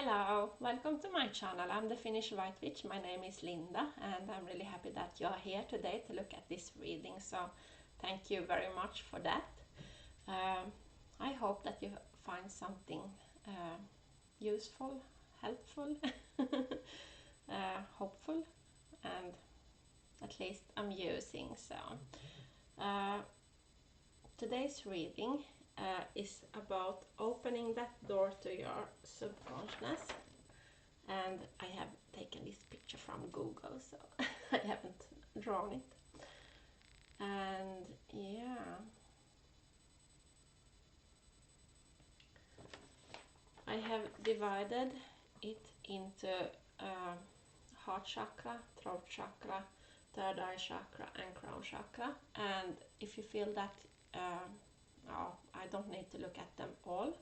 Hello, welcome to my channel. I'm the Finnish Whitewitch. My name is Linda and I'm really happy that you are here today to look at this reading, so thank you very much for that. I hope that you find something useful, helpful, hopeful, and at least amusing. So today's reading is about opening that door to your subconsciousness, and I have taken this picture from Google, so I haven't drawn it. And yeah, I have divided it into heart chakra, throat chakra, third eye chakra and crown chakra. And if you feel that I don't need to look at them all,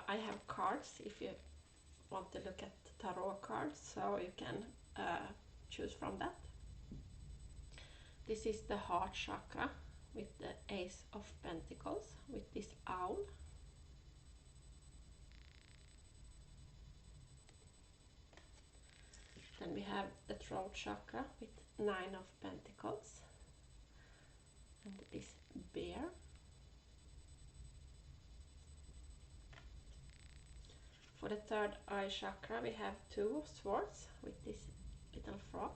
I have cards if you want to look at tarot cards, so you can choose from that. This is the heart chakra with the Ace of Pentacles with this owl. Then we have the throat chakra with Nine of Pentacles and this bear. For the third eye chakra we have Two of Swords with this little frog.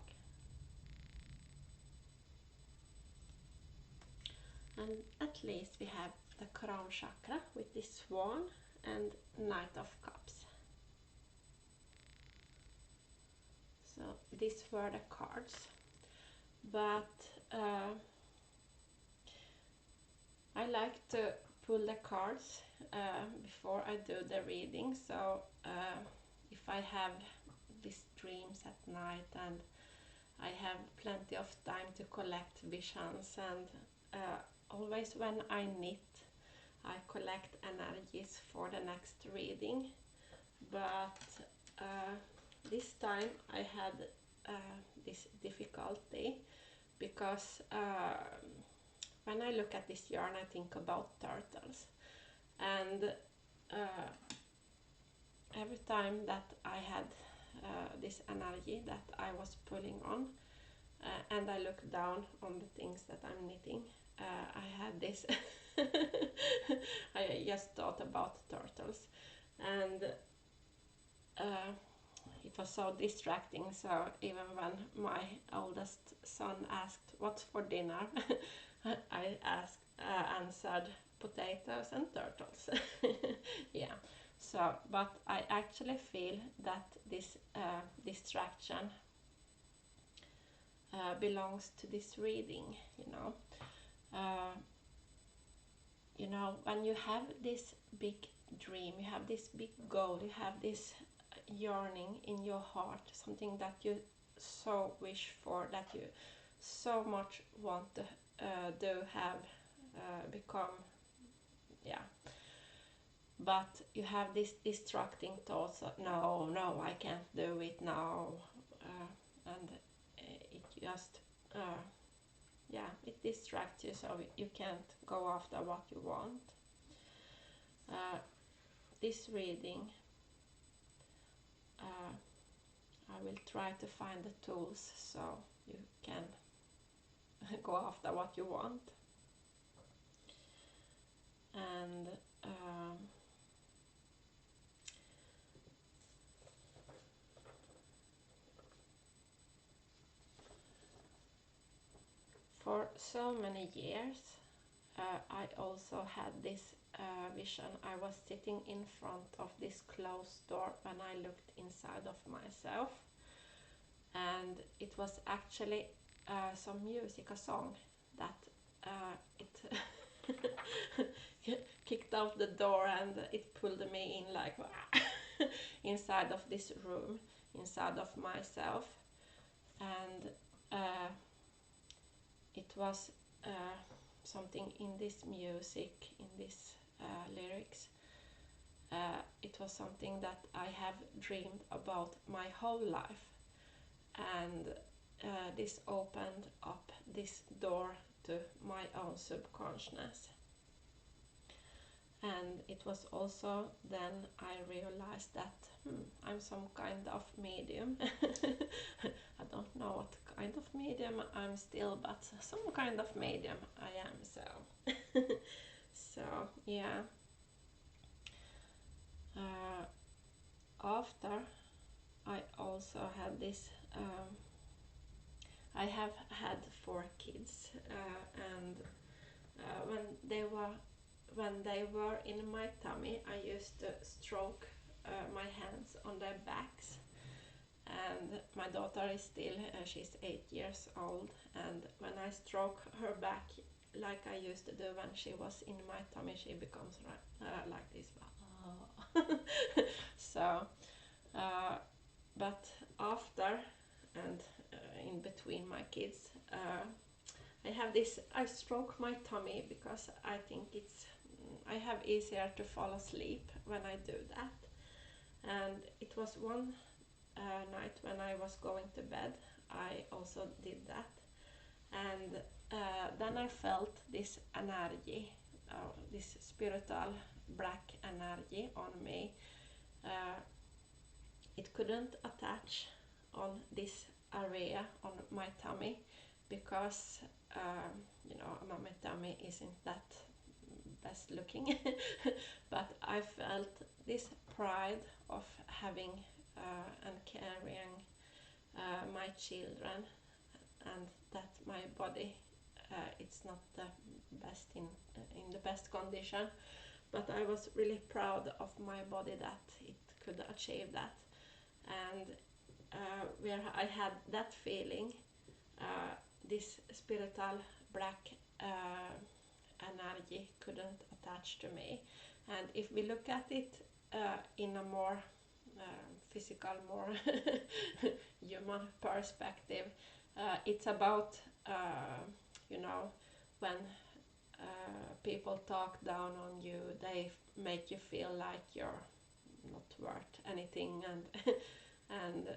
And at least we have the crown chakra with this swan and Knight of Cups. So these were the cards, but I like to pull the cards before I do the reading. So if I have these dreams at night and I have plenty of time to collect visions, and always when I knit I collect energies for the next reading, but this time I had this difficulty because when I look at this yarn I think about turtles, and every time that I had this energy that I was pulling on and I look down on the things that I'm knitting, I had this I just thought about turtles, and it was so distracting. So even when my oldest son asked what's for dinner, I answered potatoes and turtles. Yeah, so but I actually feel that this distraction belongs to this reading, you know, when you have this big dream, you have this big goal, you have this yearning in your heart, something that you so wish for, that you so much want to become, yeah, but you have this distracting thoughts of, no, I can't do it now, and it just yeah, it distracts you, so you can't go after what you want. This reading, I will try to find the tools so you can go after what you want. And for so many years I also had this vision. I was sitting in front of this closed door when I looked inside of myself, and it was actually some music, a song, that it kicked out the door and it pulled me in like inside of this room, inside of myself. And it was something in this music, in this lyrics, it was something that I have dreamed about my whole life, and this opened up this door to my own subconsciousness. And it was also then I realized that I'm some kind of medium. I don't know what kind of medium I'm still, but some kind of medium I am. So, so yeah. After I also had this. I have had 4 kids, and when they were in my tummy, I used to stroke my hands on their backs. And my daughter is still, she's 8 years old, and when I stroke her back like I used to do when she was in my tummy, she becomes like this. So, but after and in between my kids, I have this. I stroke my tummy because I think I have easier to fall asleep when I do that. And it was one night when I was going to bed, I also did that. And then I felt this energy, this spiritual black energy on me. Uh, it couldn't attach on this area on my tummy because my tummy isn't that best looking. But I felt this pride of having and carrying my children, and that my body it's not the best in the best condition, but I was really proud of my body that it could achieve that. And where I had that feeling, this spiritual black energy couldn't attach to me. And if we look at it in a more physical, more human perspective, it's about when people talk down on you, they make you feel like you're not worth anything, and and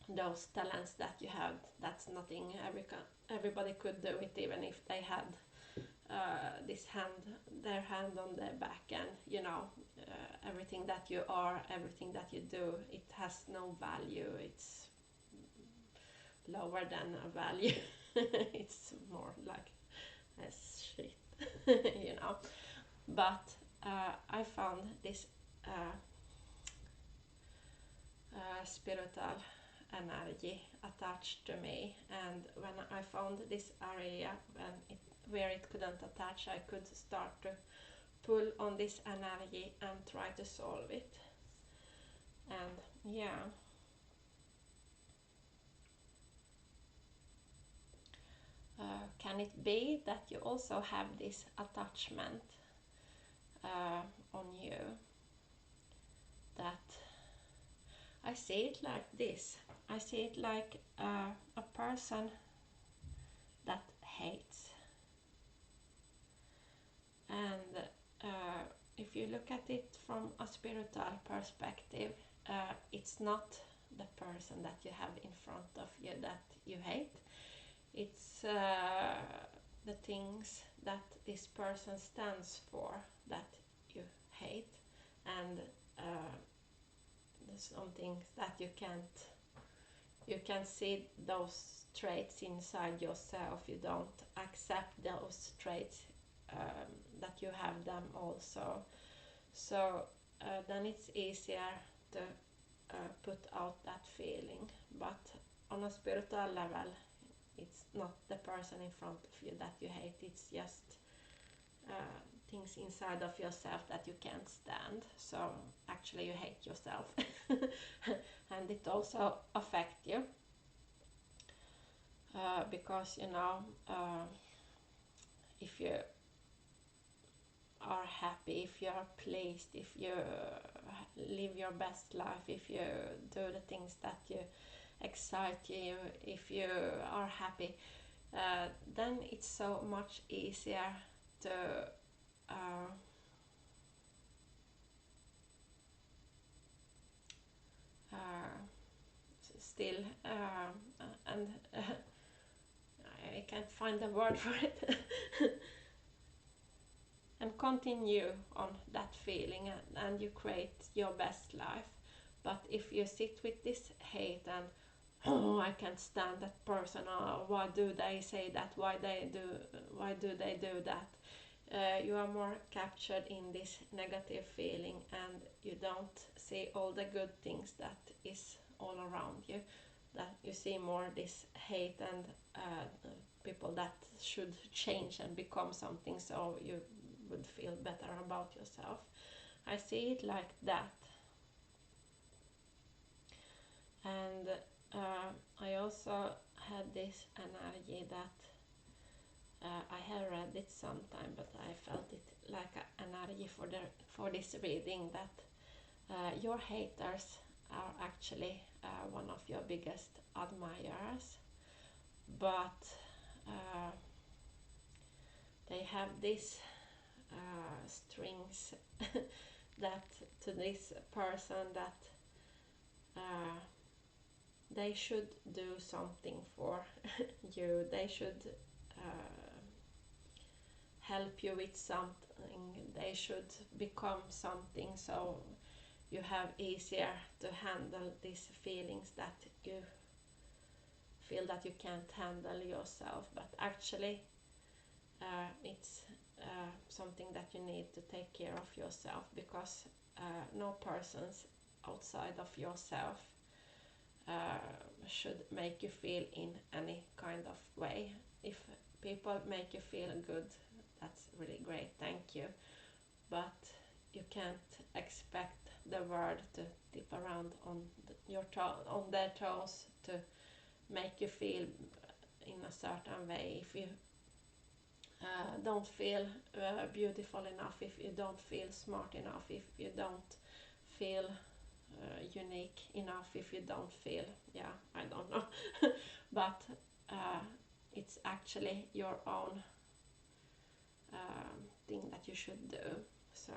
those talents that you have, that's nothing. Everybody could do it, even if they had their hand on their back, and everything that you are, everything that you do, it has no value. It's lower than a value. It's more like a shit, But I found this spiritual energy attached to me, and when I found this area where it couldn't attach, I could start to pull on this energy and try to solve it. And yeah, can it be that you also have this attachment on you? That I see it like this. I see it like a person that hates. And if you look at it from a spiritual perspective, it's not the person that you have in front of you that you hate. It's the things that this person stands for that you hate. And there's some things that you can see those traits inside yourself. You don't accept those traits, that you have them also. So then it's easier to put out that feeling. But on a spiritual level, it's not the person in front of you that you hate. It's just things inside of yourself that you can't stand. So actually you hate yourself. And it also affects you. Because if you are happy, if you are pleased, if you live your best life, if you do the things that you excite you, if you are happy, then it's so much easier to still and I can't find the word for it. and continue on that feeling, and you create your best life. But if you sit with this hate and, oh, I can't stand that person, or why do they say that, why do they do that, you are more captured in this negative feeling, and you don't see all the good things that is all around you. That you see more this hate and people that should change and become something, so you would feel better about yourself. I see it like that. And I also had this energy that I have read it sometime, but I felt it like an energy for this reading, that your haters are actually one of your biggest admirers, but they have these strings that to this person that they should do something for you. They should help you with something. They should become something, so you have easier to handle these feelings that you feel that you can't handle yourself. But actually it's something that you need to take care of yourself, because no persons outside of yourself should make you feel in any kind of way. If people make you feel good, that's really great, thank you, but you can't expect the world to tip around on on their toes to make you feel in a certain way. If you don't feel beautiful enough, if you don't feel smart enough, if you don't feel unique enough, if you don't feel, I don't know, but it's actually your own thing that you should do. So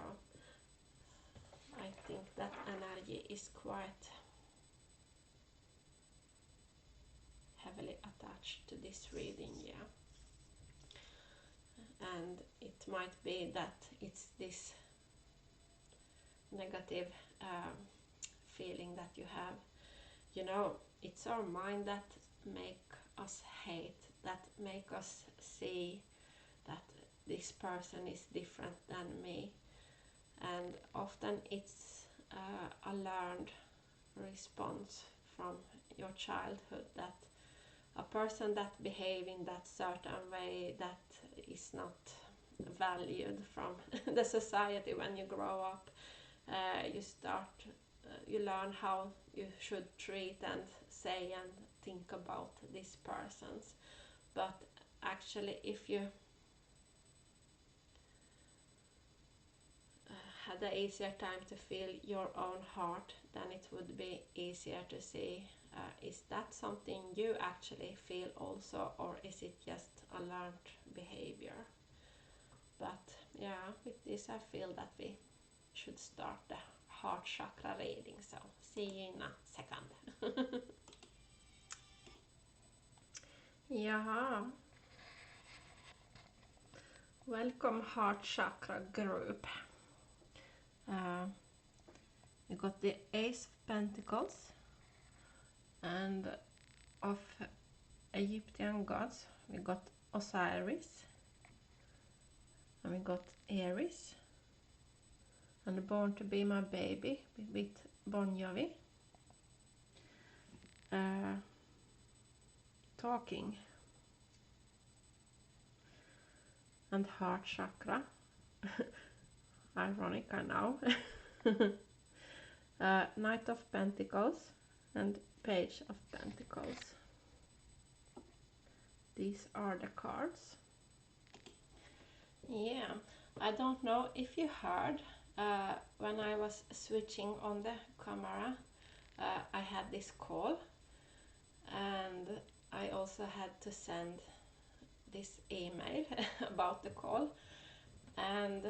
I think that energy is quite heavily attached to this reading, and it might be that it's this negative feeling that you have. You know, it's our mind that make us hate, that make us see that this person is different than me, and often it's a learned response from your childhood, that a person that behave in that certain way, that is not valued from the society. When you grow up, you learn how you should treat and say and think about these persons. But actually, if you had an easier time to feel your own heart, then it would be easier to see, is that something you actually feel also, or is it just a learned behavior? But with this I feel that we should start the heart chakra reading, so see you in a second. Welcome heart chakra group. We got the Ace of Pentacles, and of Egyptian gods we got Osiris, and we got Aries, and Born to Be My Baby with Bon Jovi. Talking, and heart chakra. Ironic, I know. Knight of Pentacles and Page of Pentacles. These are the cards. I don't know if you heard, when I was switching on the camera, I had this call, and I also had to send this email about the call, and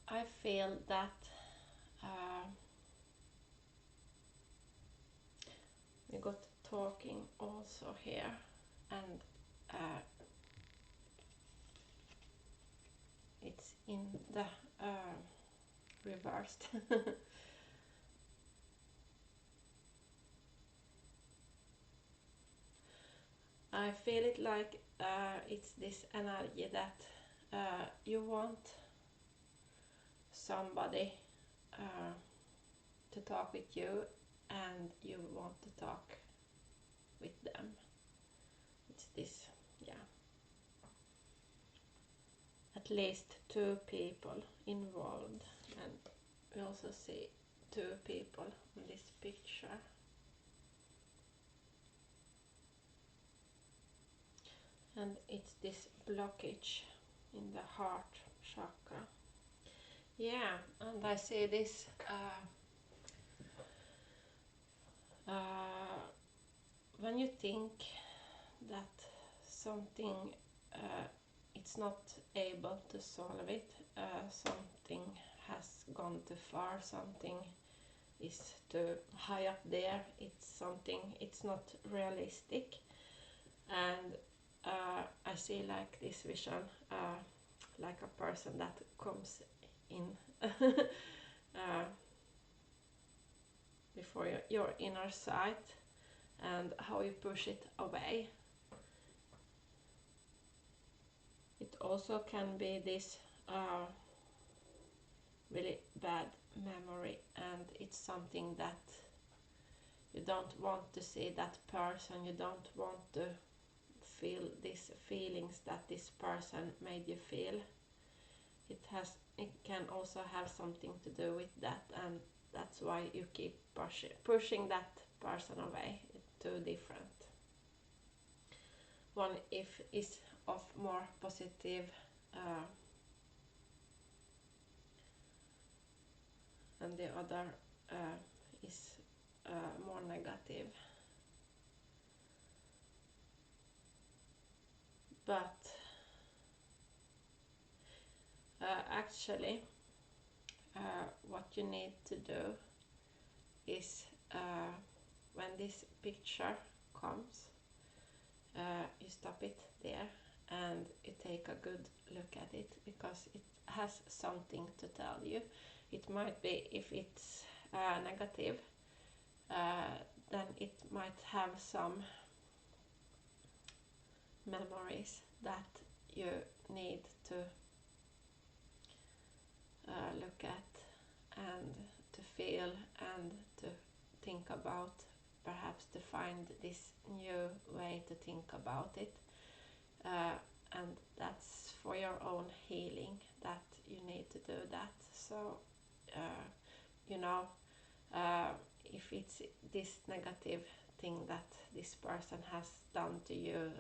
I feel that we got talking also here, and it's in the reversed. I feel it like it's this energy that you want somebody to talk with you, and you want to talk with them. It's this, yeah. At least two people involved, and we also see two people in this picture. And it's this blockage in the heart chakra. Yeah, and I see this when you think that something it's not able to solve it, something has gone too far, something is too high up there, it's something, it's not realistic, and I see like this vision, like a person that comes in before your inner sight, and how you push it away. It also can be this really bad memory, and it's something that you don't want to see that person, you don't want to feel these feelings that this person made you feel. It can also have something to do with that, and that's why you keep pushing that person away. It's too different. One if is of more positive and the other is more negative. But actually what you need to do is when this picture comes, you stop it there and you take a good look at it, because it has something to tell you. It might be, if it's negative, then it might have some memories that you need to look at and to feel and to think about, perhaps to find this new way to think about it, and that's for your own healing that you need to do that. So you know, if it's this negative thing that this person has done to you,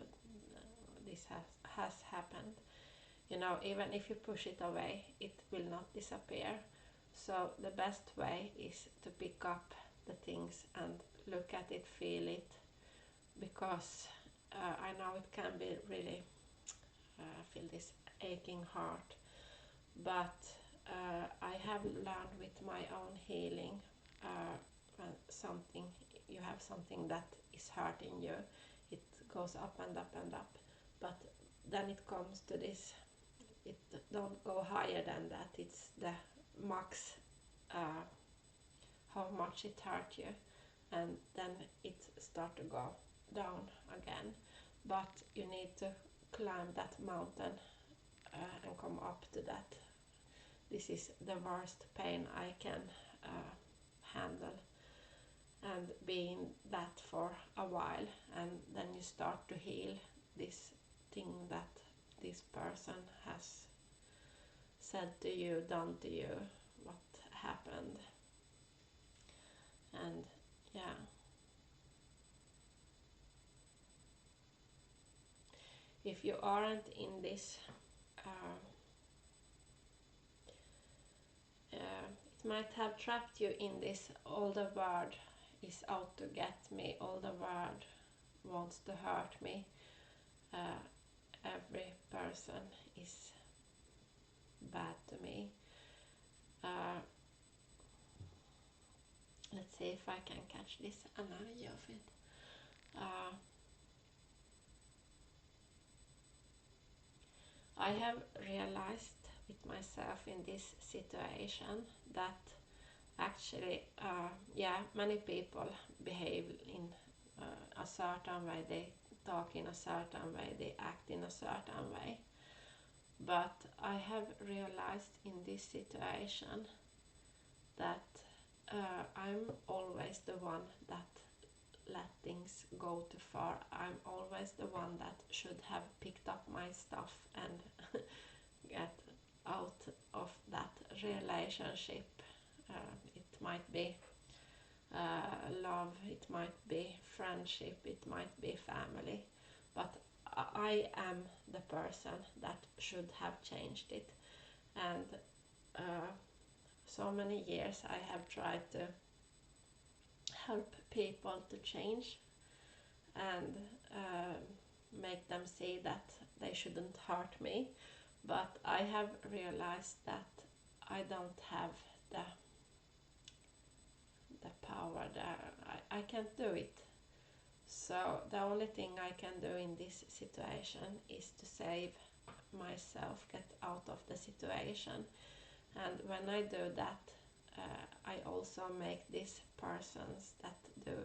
this has happened, you know, even if you push it away, it will not disappear. So the best way is to pick up the things and look at it, feel it, because I know it can be really feel this aching heart, but I have learned with my own healing, when something, you have something that is hurting you, it goes up and up and up, but then it comes to this, it don't go higher than that, it's the max, how much it hurt you, and then it start to go down again. But you need to climb that mountain and come up to that. This is the worst pain I can handle, and be in that for a while, and then you start to heal this thing that this person has said to you, done to you, what happened. And yeah, if you aren't in this, it might have trapped you in this, all the world is out to get me, all the world wants to hurt me, every person is bad to me. Let's see if I can catch this energy of it. I have realized with myself in this situation, that actually, many people behave in a certain way, they talk in a certain way, they act in a certain way. But I have realized in this situation that I'm always the one that let things go too far. I'm always the one that should have picked up my stuff and get out of that relationship. It might be love, it might be friendship, it might be family, but I am the person that should have changed it. And so many years I have tried to help people to change and make them see that they shouldn't hurt me, but I have realized that I don't have the power there. I can't do it. So the only thing I can do in this situation is to save myself, get out of the situation. And when I do that, I also make these persons that do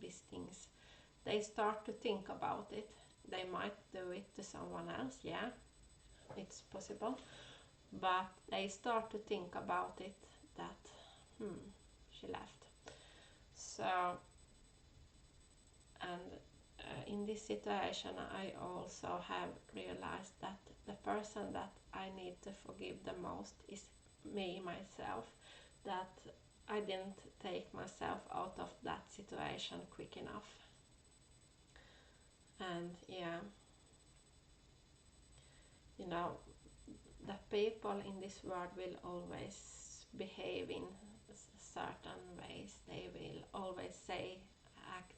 these things, they start to think about it. They might do it to someone else, yeah, it's possible. But they start to think about it, that, she left. So, and in this situation I also have realized that the person that I need to forgive the most is me, myself, that I didn't take myself out of that situation quick enough. And yeah, you know, the people in this world will always behave in certain ways. They will always say, act.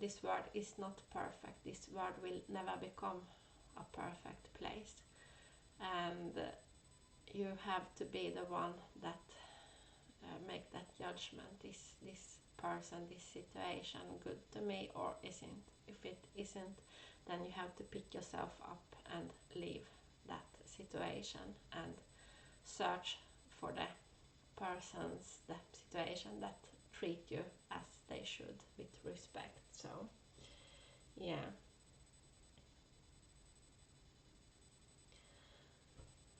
This world is not perfect. This world will never become a perfect place. And you have to be the one that make that judgment. Is this person, this situation good to me or isn't? If it isn't, then you have to pick yourself up and leave that situation and search for the persons, the situation that treat you as they should, with respect. So yeah.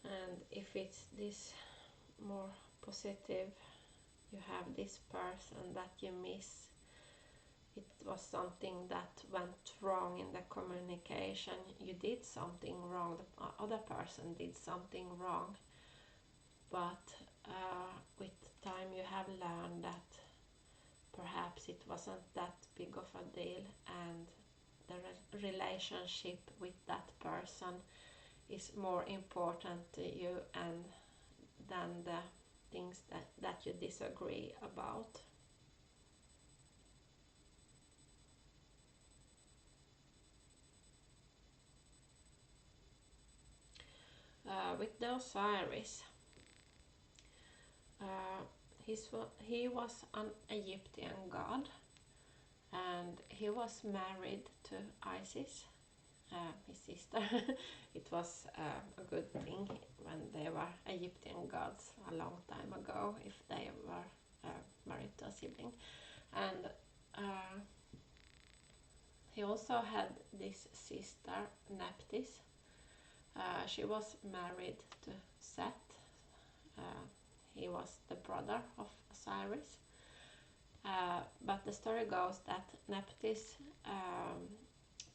And if it's this more positive, you have this person that you miss, it was something that went wrong in the communication, you did something wrong, the other person did something wrong, but with time you have learned that perhaps it wasn't that big of a deal, and the relationship with that person is more important to you and than the things that you disagree about. With the Osiris, he was an Egyptian god, and he was married to Isis, his sister. It was a good thing when they were Egyptian gods a long time ago, if they were married to a sibling. And he also had this sister, Nephthys. She was married to Set. He was the brother of Osiris. But the story goes that Nephthys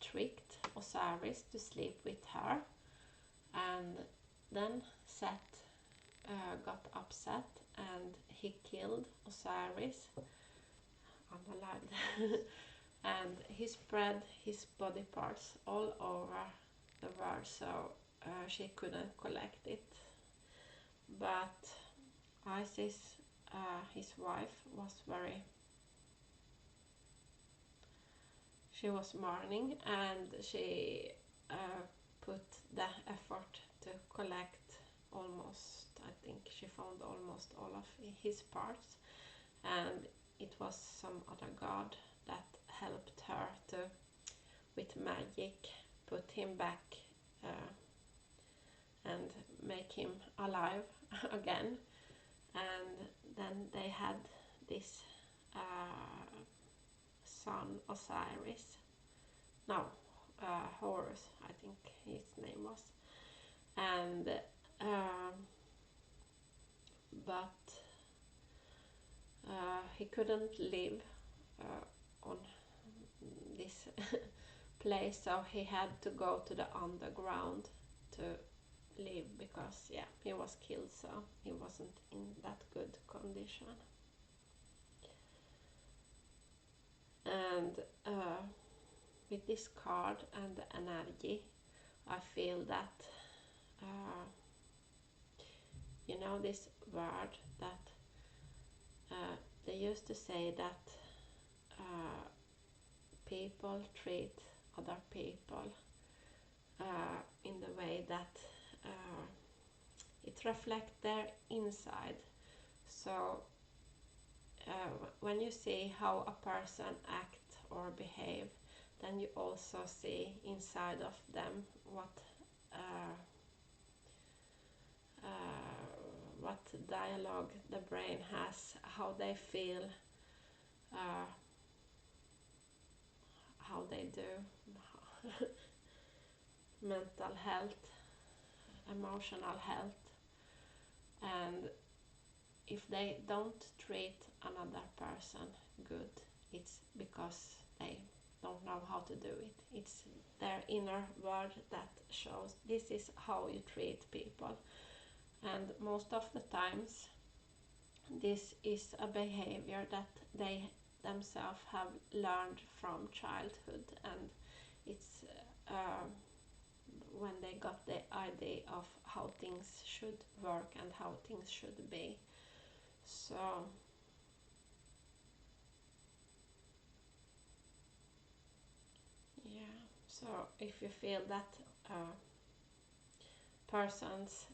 tricked Osiris to sleep with her, and then Set got upset and he killed Osiris, unalived, and he spread his body parts all over the world, so she couldn't collect it. But Isis, his wife, she was mourning, and she put the effort to collect almost, I think she found almost all of his parts, and it was some other god that helped her to, with magic, put him back and make him alive again. And then they had this son Osiris, no, Horus, I think his name was, and but he couldn't live on this place, so he had to go to the underground to live, because yeah, he was killed, so he wasn't in that good condition. And with this card and the energy, I feel that you know this word that they used to say that people treat other people in the way that it reflects their inside. So when you see how a person act or behave, then you also see inside of them what dialogue the brain has, how they feel, how they do, mental health, emotional health, and if they don't treat another person good, it's because they don't know how to do it. It's their inner world that shows this is how you treat people. And most of the times this is a behavior that they themselves have learned from childhood, and it's when they got the idea of how things should work and how things should be. So yeah, so if you feel that persons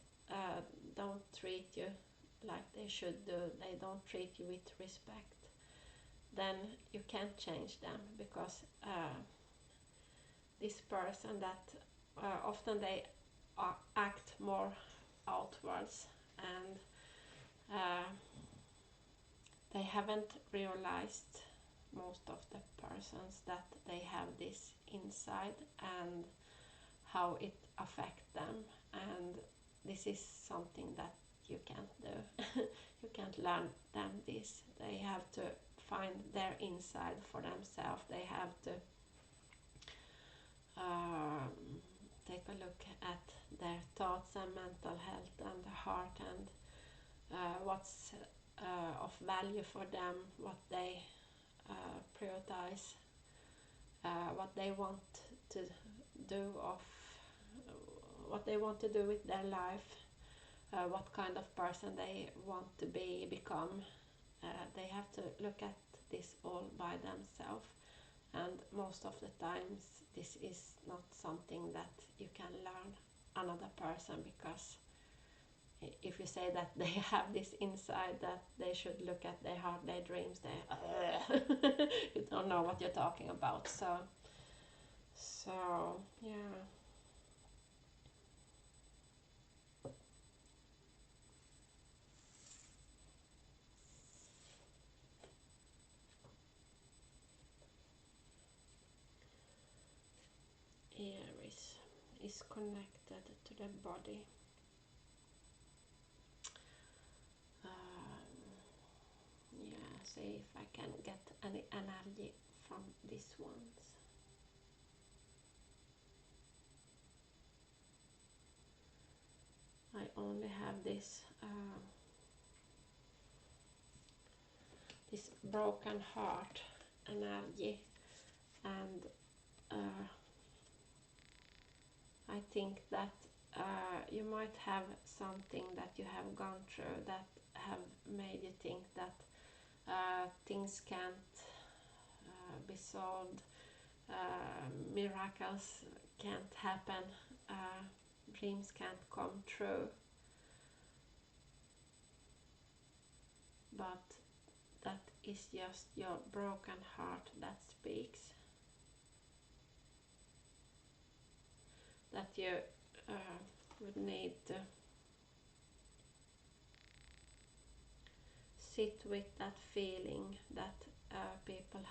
don't treat you like they should do, they don't treat you with respect, then you can't change them, because this person that often they act more outwards, and they haven't realized, most of the persons, that they have this inside and how it affects them. And this is something that you can't do. You can't learn them this. They have to find their inside for themselves. They have to take a look at their thoughts and mental health and the heart, and what's of value for them, what they prioritize, what they want to do of what they want to do with their life, what kind of person they want to become. They have to look at this all by themselves, and most of the times this is not something that you can learn another person, because if you say that they have this inside, that they should look at their heart, their dreams, you don't know what you're talking about. So yeah. Iris is connected to the body. Yeah, see if I can get any energy from these ones. I only have this this broken heart energy, and I think that you might have something that you have gone through that have made you think that things can't be solved, miracles can't happen, dreams can't come true. But that is just your broken heart that speaks. That you would need to sit with that feeling that people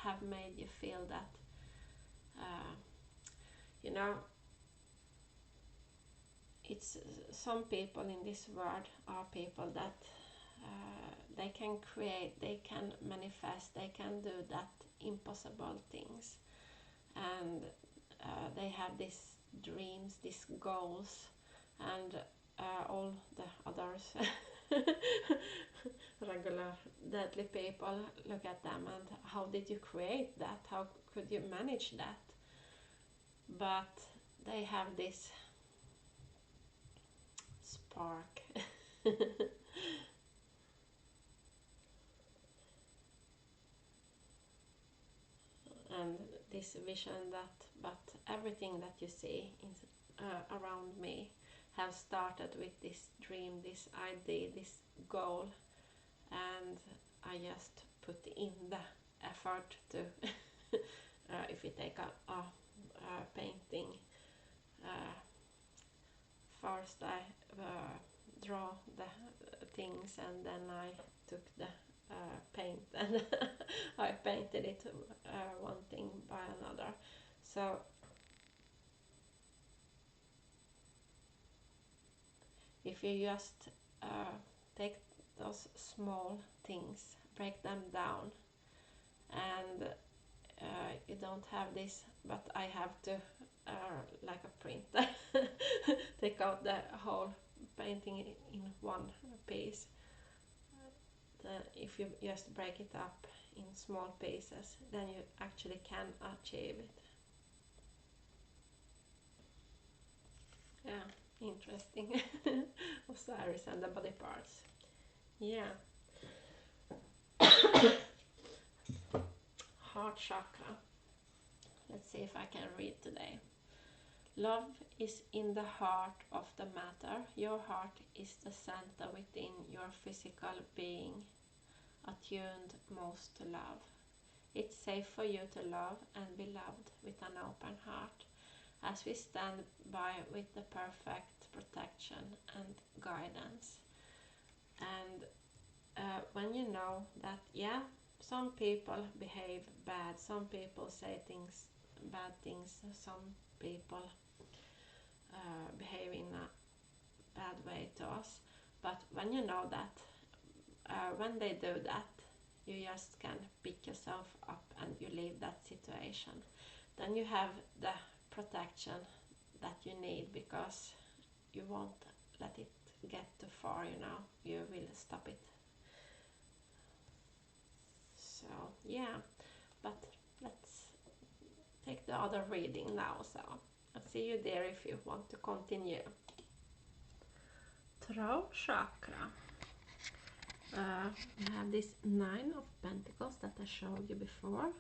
have made you feel that you know, it's some people in this world are people that they can create, they can manifest, they can do that impossible things, and they have these dreams, these goals, and all the others regular deadly people look at them and how did you create that, how could you manage that? But they have this spark and this vision that, but everything that you see is, around me have started with this dream, this idea, this goal, and I just put in the effort to if you take a painting, first I draw the things and then I took the paint and I painted it one thing by another. So if you just take those small things, break them down, and you don't have this, but I have to like a printer take out the whole painting in one piece. If you just break it up in small pieces, then you actually can achieve it. Yeah, interesting. Osiris and the body parts. Yeah. Heart chakra. Let's see if I can read today. Love is in the heart of the matter. Your heart is the center within your physical being, attuned most to love. It's safe for you to love and be loved with an open heart, as we stand by with the perfect protection and guidance. And when you know that, yeah, some people behave bad, some people say things, bad things, some people behave in a bad way to us, but when you know that, when they do that, you just can pick yourself up and you leave that situation. Then you have the protection that you need, because you won't let it get too far, you know, you will stop it. So yeah, but let's take the other reading now, so I'll see you there if you want to continue. Throat chakra. We have this 9 of Pentacles that I showed you before.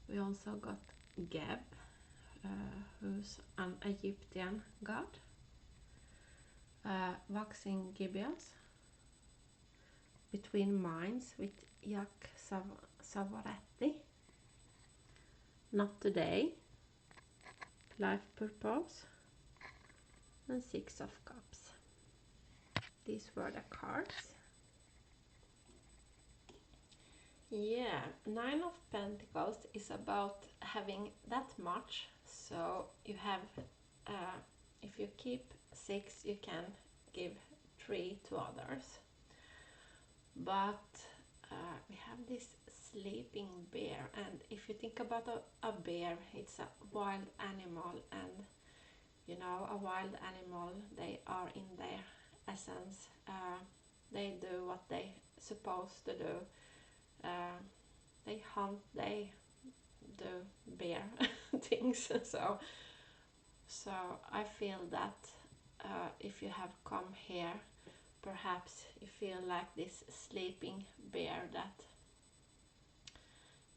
We also got Geb, who's an Egyptian god. Waxing gibbons, Between Minds with Jack Savoretti, Not Today, Life Purpose, and 6 of Cups. These were the cards. Yeah, 9 of Pentacles is about having that much, so you have, if you keep 6, you can give 3 to others. But we have this sleeping bear, and if you think about a bear, it's a wild animal, and you know, a wild animal, they are in their essence, they do what they supposed to do. They hunt, they do bear things. So I feel that if you have come here, perhaps you feel like this sleeping bear, that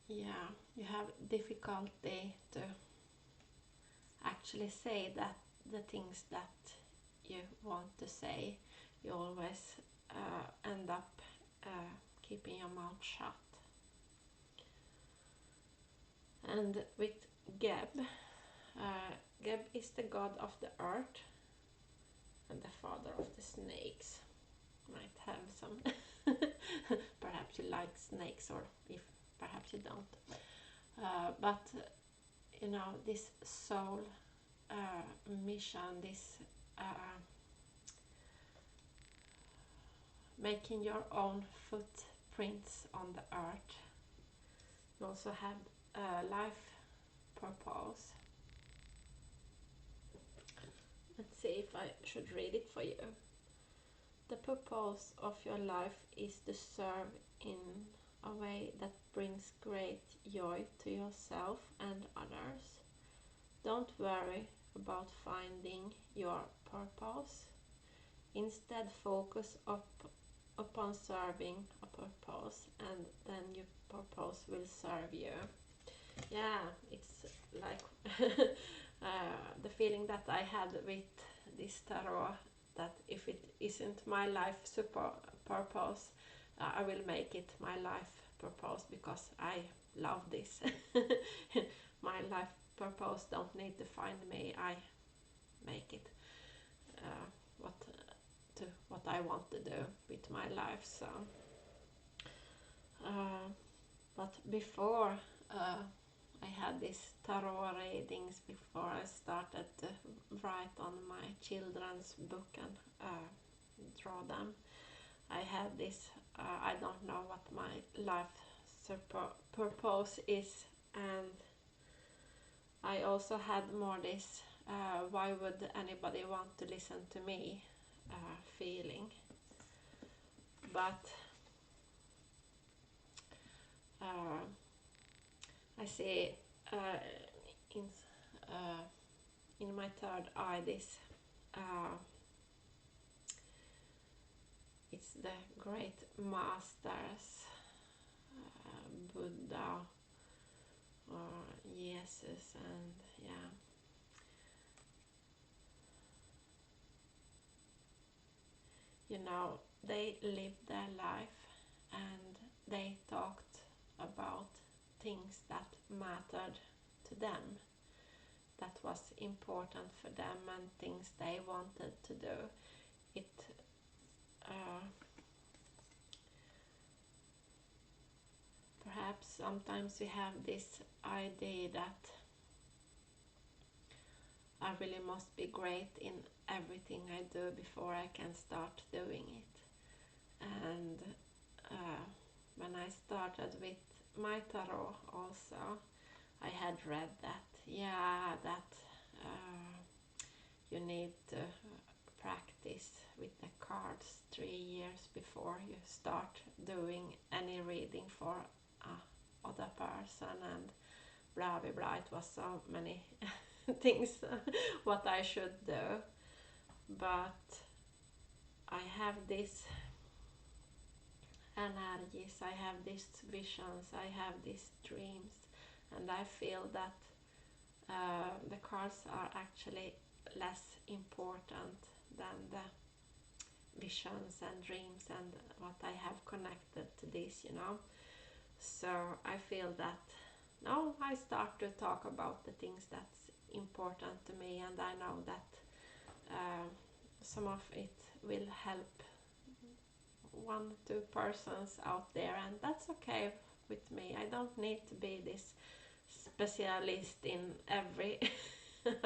yeah, you have difficulty to actually say that the things that you want to say. You always end up keeping your mouth shut. And with Geb, Geb is the god of the earth, and the father of the snakes might have some. Perhaps you like snakes, or if perhaps you don't. But you know, this soul mission, this making your own footprints on the earth. You also have a life purpose. Let's see if I should read it for you. The purpose of your life is to serve in a way that brings great joy to yourself and others. Don't worry about finding your purpose. Instead, focus upon serving a purpose, and then your purpose will serve you. Yeah, it's like the feeling that I had with this tarot, that if it isn't my life purpose, I will make it my life purpose, because I love this. My life purpose don't need to find me. I make it what I want to do with my life. So but before I had these tarot readings, before I started to write on my children's book and draw them, I had this, I don't know what my life purpose is, and I also had more this, why would anybody want to listen to me feeling. But I see in in my third eye this, it's the great masters, Buddha or Jesus, and yeah, you know, they lived their life and they talked about things that mattered to them, that was important for them, and things they wanted to do. It perhaps sometimes we have this idea that I really must be great in everything I do before I can start doing it. And when I started with my tarot also, I had read that, yeah, that you need to practice with the cards 3 years before you start doing any reading for other person, and blah blah blah. It was so many things what I should do, but I have this energies, I have these visions, I have these dreams, and I feel that the cards are actually less important than the visions and dreams and what I have connected to this, you know. So I feel that now I start to talk about the things that's important to me, and I know that some of it will help 1-2 persons out there, and that's okay with me. I don't need to be this specialist in every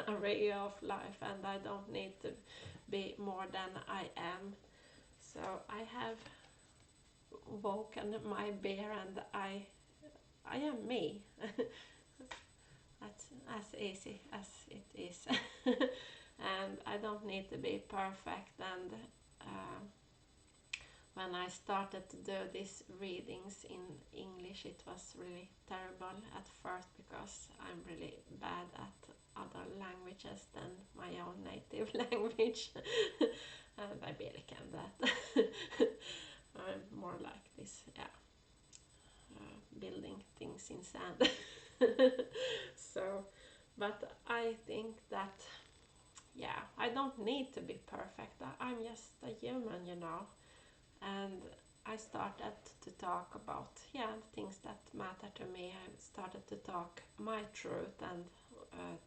area of life, and I don't need to be more than I am. So I have woken my bear, and I am me. That's as easy as it is. And I don't need to be perfect. And when I started to do these readings in English, it was really terrible at first, because I'm really bad at other languages than my own native language. And I barely can that. I'm more like this, yeah, building things in sand. So, but I think that, yeah, I don't need to be perfect. I'm just a human, you know. And I started to talk about, yeah, things that matter to me. I started to talk my truth, and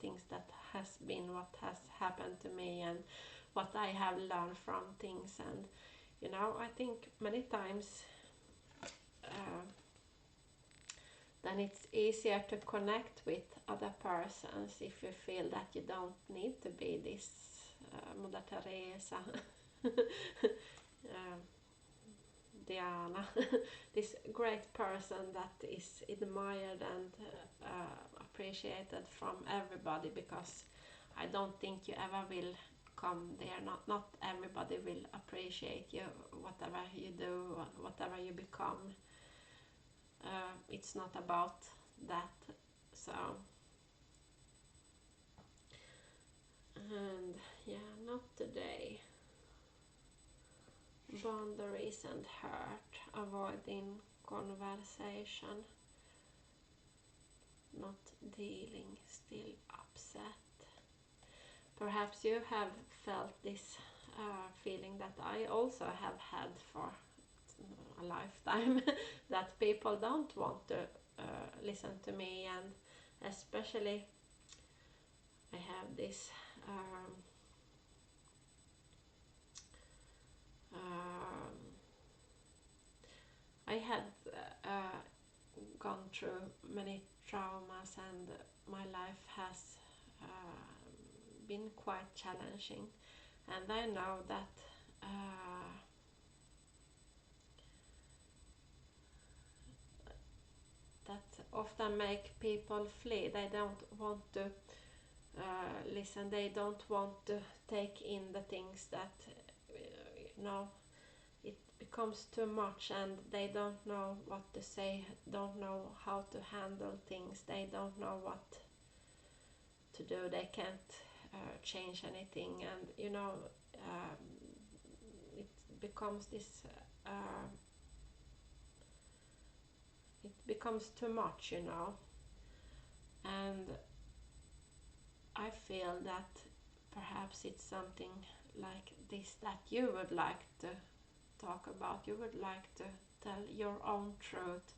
things that has been, what has happened to me, and what I have learned from things. And you know, I think many times then it's easier to connect with other persons if you feel that you don't need to be this Mother Teresa, Diana, this great person that is admired and appreciated from everybody, because I don't think you ever will come there. Not everybody will appreciate you, whatever you do, whatever you become. It's not about that. So, and yeah, not today. Boundaries and hurt, avoiding conversation, not dealing, still upset. Perhaps you have felt this feeling that I also have had for a lifetime, that people don't want to listen to me, and especially I have this I had gone through many traumas, and my life has been quite challenging, and I know that that often make people flee. They don't want to listen, they don't want to take in the things that you know, it becomes too much, and they don't know what to say, don't know how to handle things, they don't know what to do, they can't change anything, and you know, it becomes this it becomes too much, you know. And I feel that perhaps it's something like this that you would like to talk about. You would like to tell your own truth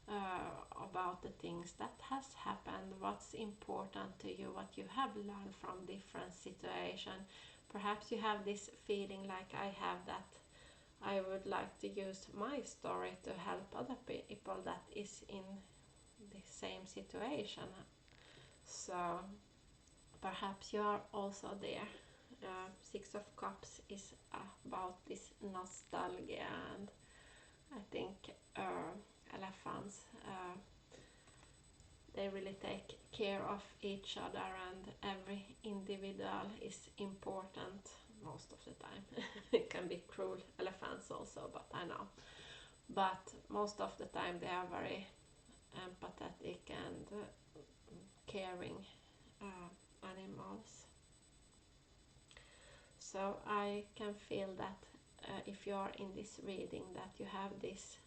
about the things that has happened, what's important to you, what you have learned from different situations. Perhaps you have this feeling like I have, that I would like to use my story to help other people that is in the same situation. So perhaps you are also there. Six of Cups is about this nostalgia, and I think elephants, they really take care of each other, and every individual is important most of the time. It can be cruel elephants also, but I know. But most of the time they are very empathetic and caring animals. So I can feel that if you are in this reading, that you have this,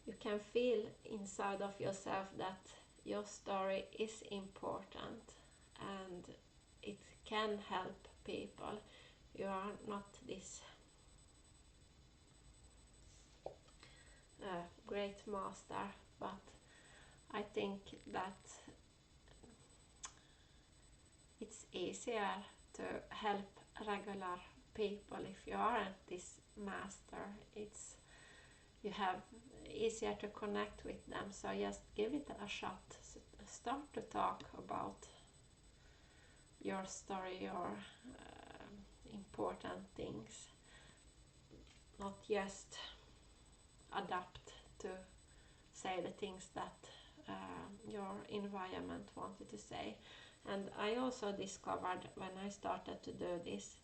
you can feel inside of yourself that your story is important and it can help people. You are not this great master, but I think that it's easier to help regular people if you aren't this master. It's, you have easier to connect with them, so just give it a shot. Start to talk about your story, your important things, not just adapt to say the things that your environment wanted to say. And I also discovered when I started to do this,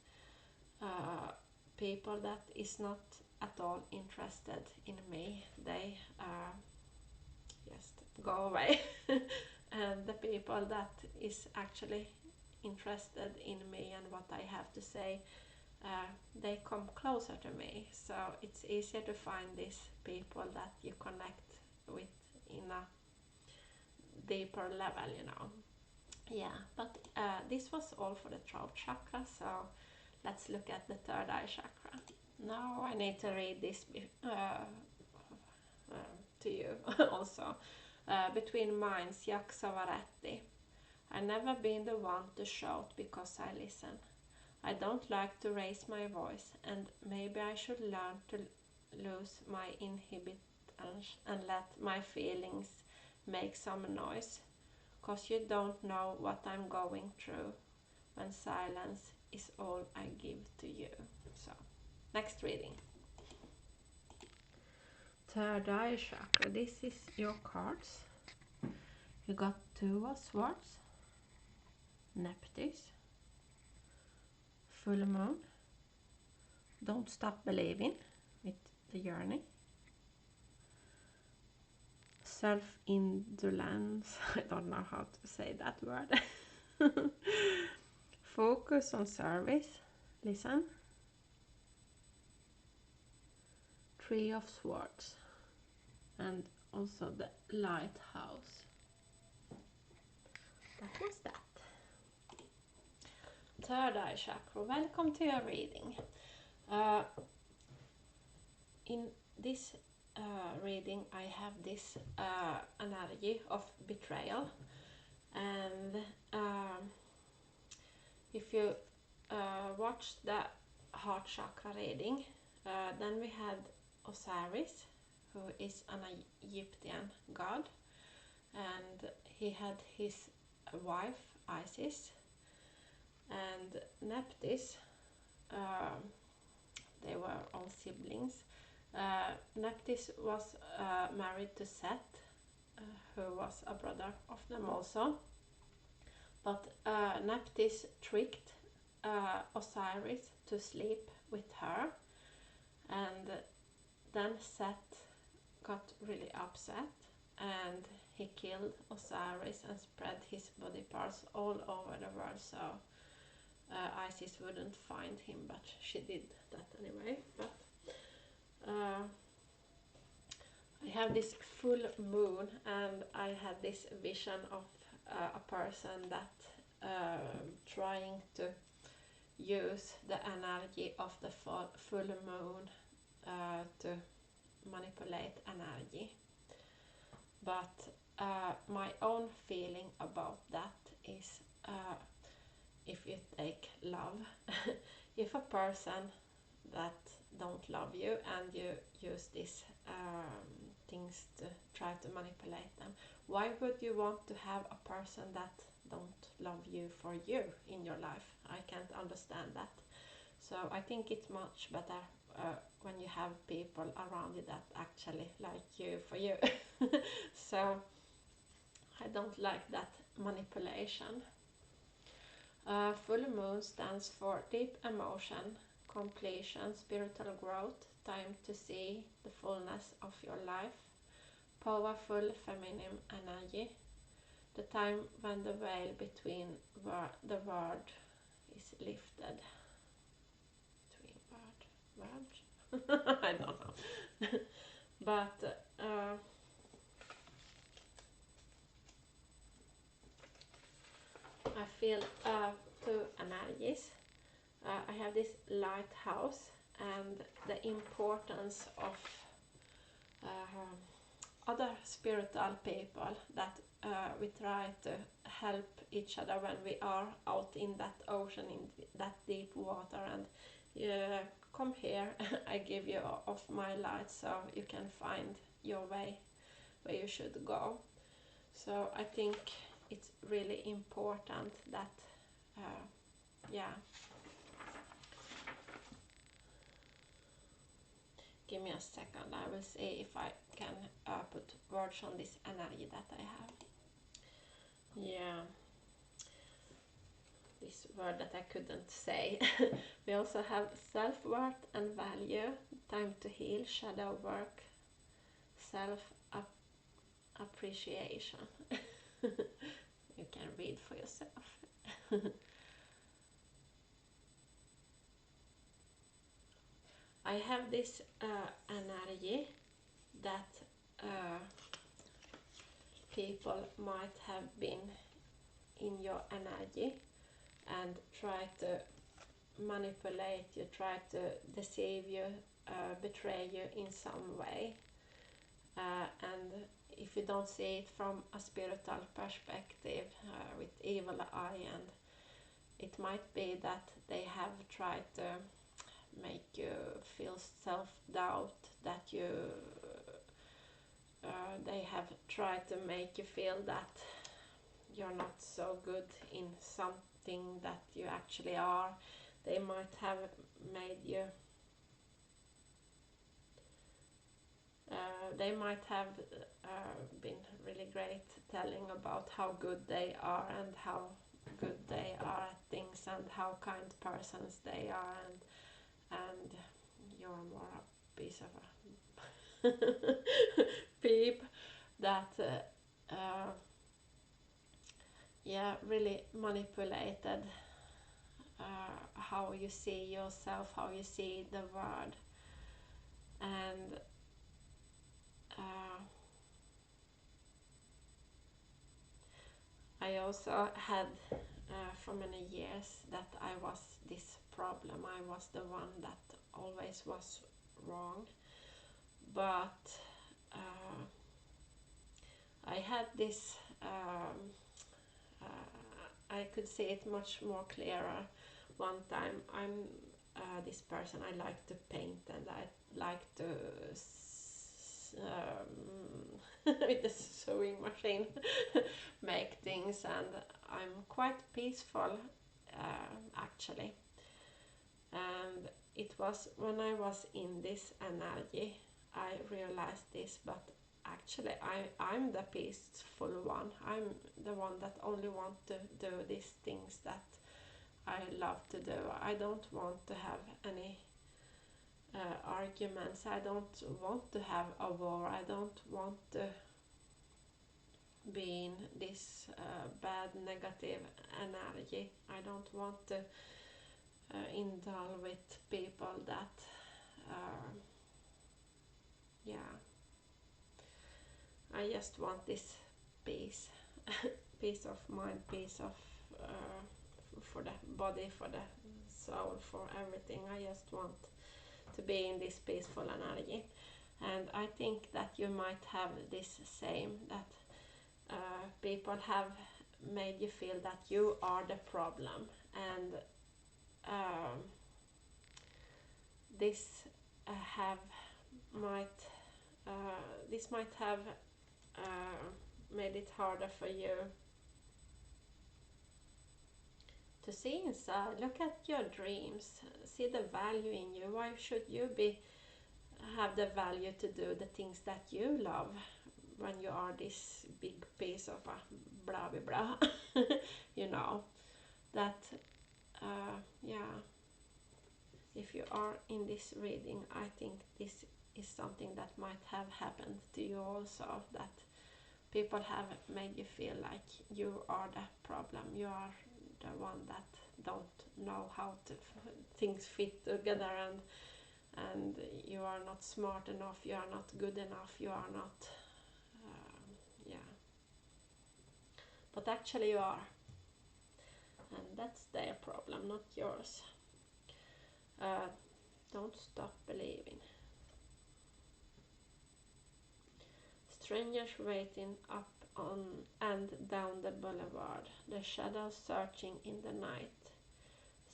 people that is not at all interested in me, they just go away. And the people that is actually interested in me and what I have to say, they come closer to me. So it's easier to find these people that you connect with in a deeper level, you know. Yeah, but this was all for the throat chakra, so let's look at the third eye chakra. Now I need to read this to you also. Between minds, Jack Savaretti. I've never been the one to shout because I listen. I don't like to raise my voice, and maybe I should learn to lose my inhibitions and let my feelings make some noise, 'cause you don't know what I'm going through when silence is all I give to you. So, next reading. Third eye chakra. This is your cards. You got Two of Swords, Neptune, Full Moon, Don't Stop Believing with the journey, Self-indulgence, I don't know how to say that word, Focus on service, listen, Three of Swords, and also the Lighthouse. That was that. Third eye chakra. Welcome to your reading. In this reading, I have this energy of betrayal, and if you watch the heart chakra reading, then we had Osiris, who is an Egyptian god, and he had his wife Isis, and Nephthys. They were all siblings. Nephthys was married to Seth, who was a brother of them also. But Nephthys tricked Osiris to sleep with her, and then Seth got really upset and he killed Osiris and spread his body parts all over the world, so Isis wouldn't find him, but she did that anyway. But I have this full moon, and I had this vision of a person that trying to use the energy of the full moon to manipulate energy. But my own feeling about that is, if you take love, if a person that don't love you and you use these things to try to manipulate them, why would you want to have a person that don't love you for you in your life? I can't understand that. So I think it's much better when you have people around you that actually like you for you. So I don't like that manipulation. Full moon stands for deep emotion, completion, spiritual growth, time to see the fullness of your life, powerful feminine energy, the time when the veil between the word is lifted. Between word? I don't know. But I feel two energies. I have this lighthouse and the importance of other spiritual people, that we try to help each other when we are out in that ocean, in that deep water, and come here, I give you of my light so you can find your way where you should go. So I think it's really important that yeah. Give me a second, I will see if I can put words on this energy that I have. Yeah, this word that I couldn't say. We also have self-worth and value, time to heal, shadow work, self-appreciation. You can read for yourself. I have this energy that people might have been in your energy and try to manipulate you, try to deceive you, betray you in some way. And if you don't see it from a spiritual perspective, with evil eye, and it might be that they have tried to make you feel self-doubt, that they have tried to make you feel that you're not so good in something that you actually are. They might have made you they might have been really great telling about how good they are and how good they are at things and how kind persons they are, and you're more a piece of a peep that really manipulated how you see yourself, how you see the world. And I also had for many years that I was this problem. I was the one that always was wrong. But I had this, I could see it much more clearer one time. I'm this person, I like to paint and I like to with the sewing machine make things, and I'm quite peaceful actually. And it was when I was in this energy I realized this, but actually I'm the peaceful one. I'm the one that only want to do these things that I love to do. I don't want to have any arguments. I don't want to have a war. I don't want to be in this bad negative energy. I don't want to indulge with people that I just want this peace. Peace of mind, peace of for the body, for the soul, for everything. I just want to be in this peaceful energy. And I think that you might have this same, that people have made you feel that you are the problem, and this have might this might have made it harder for you to see inside. Look at your dreams, see the value in you. Why should you have the value to do the things that you love when you are this big piece of a blah blah blah? You know that if you are in this reading, I think this is something that might have happened to you also, that people have made you feel like you are the problem, you are the one that don't know how to things fit together, and you are not smart enough, you are not good enough, you are not but actually you are, and that's their problem, not yours. Don't stop believing. Strangers waiting up on and down the boulevard, the shadows searching in the night.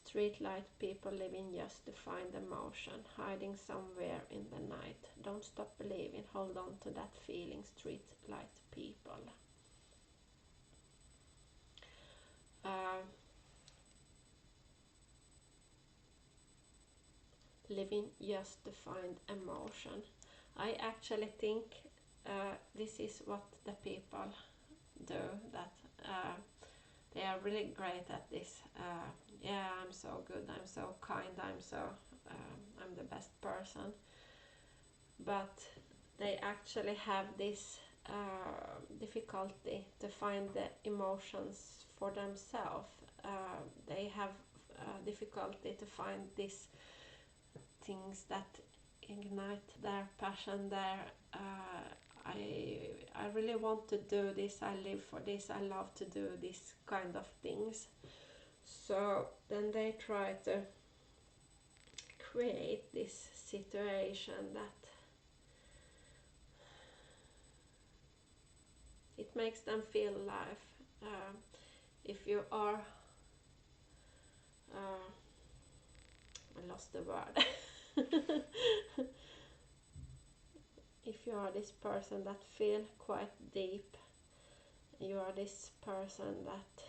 Streetlight people living just to find emotion, hiding somewhere in the night. Don't stop believing, hold on to that feeling, streetlight people. Living just to find emotion. I actually think this is what the people do, that they are really great at this. I'm so good, I'm so kind, I'm the best person. But they actually have this difficulty to find the emotions for themselves. They have difficulty to find these things that ignite their passion, I really want to do this, I live for this, I love to do this kind of things. So then they try to create this situation that it makes them feel alive. If you are I lost the word. If you are this person that feel quite deep, you are this person that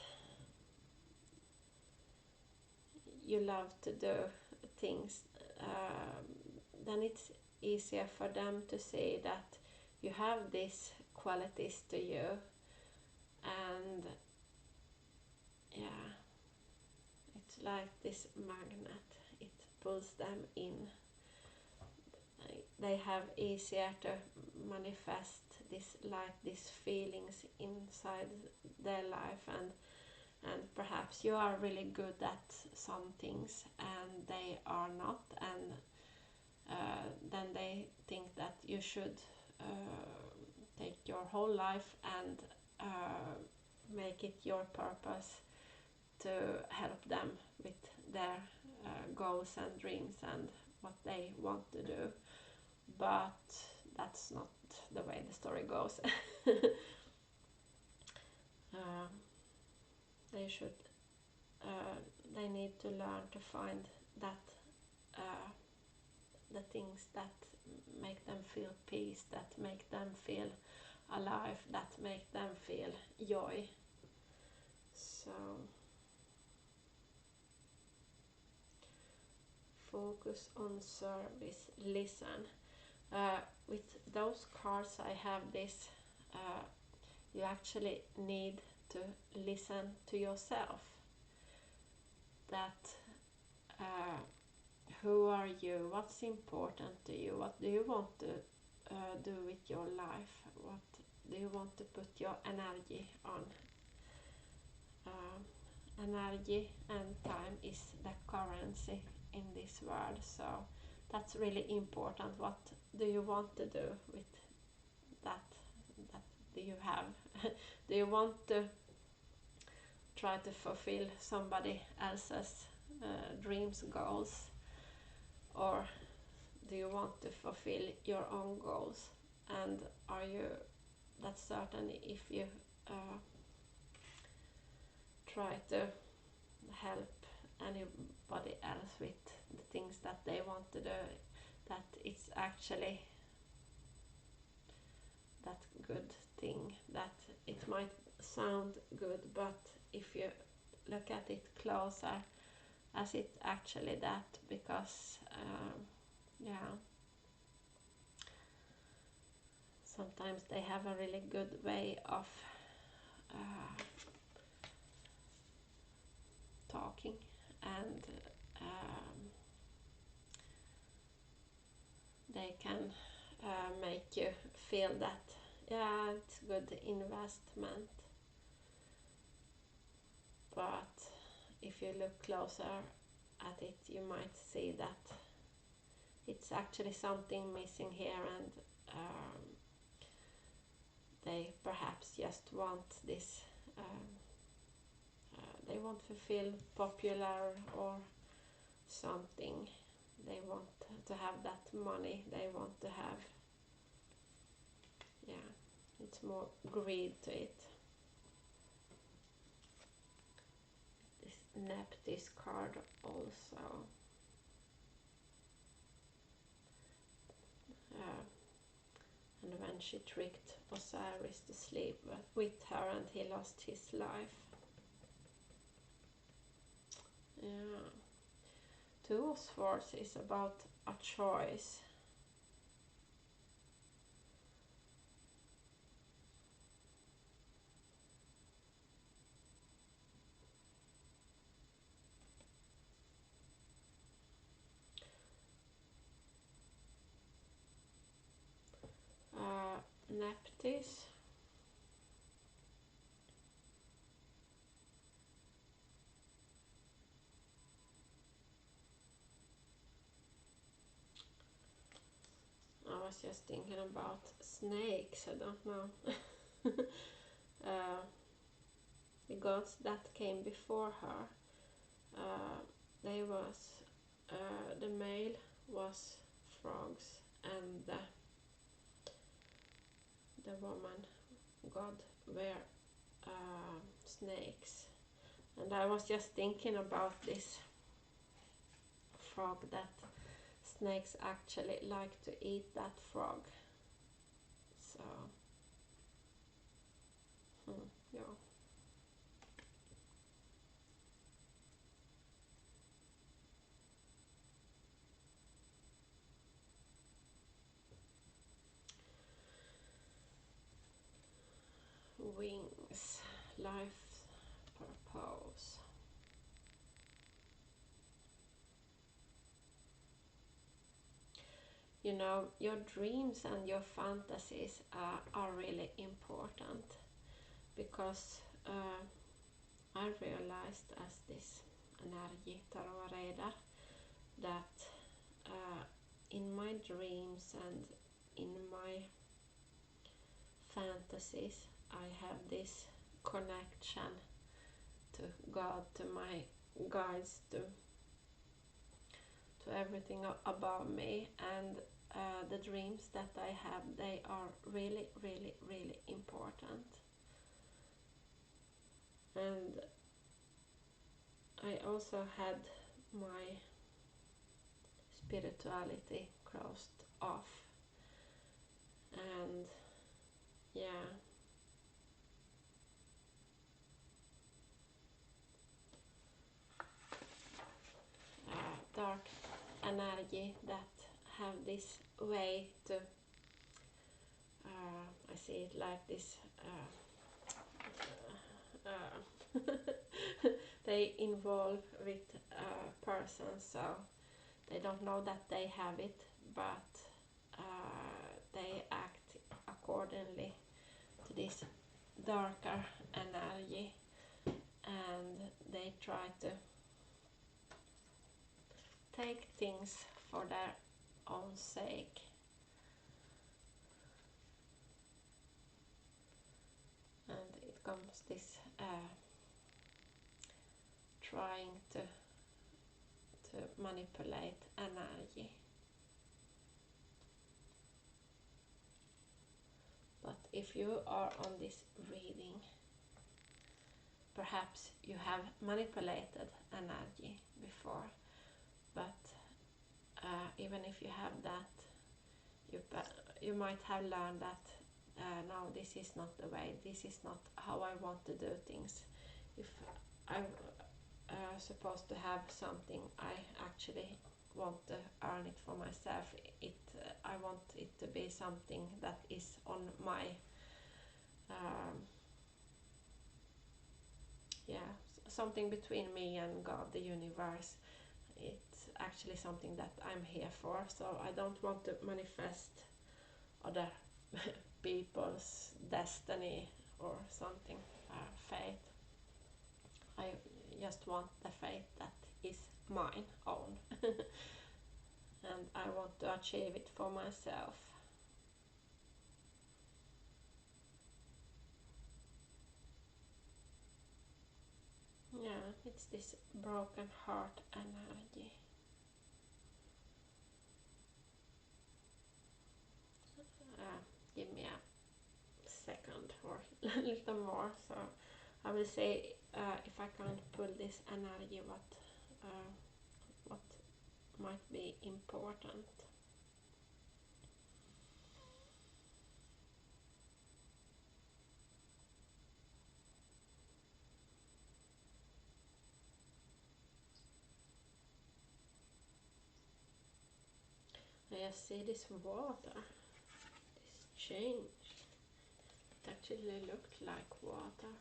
you love to do things, then it's easier for them to see that you have these qualities to you, and yeah, it's like this magnet, it pulls them in. They have easier to manifest this, like these feelings inside their life, and perhaps you are really good at some things and they are not, and then they think that you should take your whole life and make it your purpose to help them with their goals and dreams and what they want to do. But that's not the way the story goes. They should they need to learn to find that the things that make them feel peace, that make them feel alive, that make them feel joy. So focus on service, listen. With those cards I have this, you actually need to listen to yourself. That who are you, what's important to you, what do you want to do with your life, what do you want to put your energy on. Energy and time is the currency in this world, so that's really important. What do you want to do with that do you have? Do you want to try to fulfill somebody else's dreams, goals, or do you want to fulfill your own goals? And are you that certain if you try to help anybody else with the things that they want to do, that it's actually that good thing? That it might sound good, but if you look at it closer, as it actually that, because yeah, sometimes they have a really good way of talking, and they can make you feel that yeah, it's good investment. But if you look closer at it, you might see that it's actually something missing here, and they perhaps just want this, they want to feel popular or something. They want to have that money, they want to have, yeah, it's more greed to it. This Nephthys card also. And when she tricked Osiris to sleep with her and he lost his life. Yeah. Two of Swords is about a choice. Nephthys. I was just thinking about snakes, I don't know. The gods that came before her, they was, the male was frogs, and the woman god were snakes. And I was just thinking about this frog that snakes actually like to eat that frog. So, yeah. Wings, life purpose. You know, your dreams and your fantasies are really important, because I realized as this energy tarot reader that in my dreams and in my fantasies I have this connection to God, to my guides, to everything above me, and the dreams that I have, they are really, really, really important. And I also had my spirituality closed off, and yeah, dark energy that have this way to I see it like this they involve with a person, so they don't know that they have it, but they act accordingly to this darker energy, and they try to take things for their own sake. And it comes this trying to manipulate energy. But if you are on this reading, perhaps you have manipulated energy before, but even if you have that, you might have learned that no, this is not the way, this is not how I want to do things. If I'm supposed to have something, I actually want to earn it for myself. I want it to be something that is on my something between me and God, the universe. It's actually something that I'm here for, so I don't want to manifest other people's destiny or something, fate. I just want the fate that is mine own. And I want to achieve it for myself. Yeah, it's this broken heart energy. Give me a second or a little more, so I will say if I can't pull this energy, what might be important. I just see this water, this change. It actually looked like water.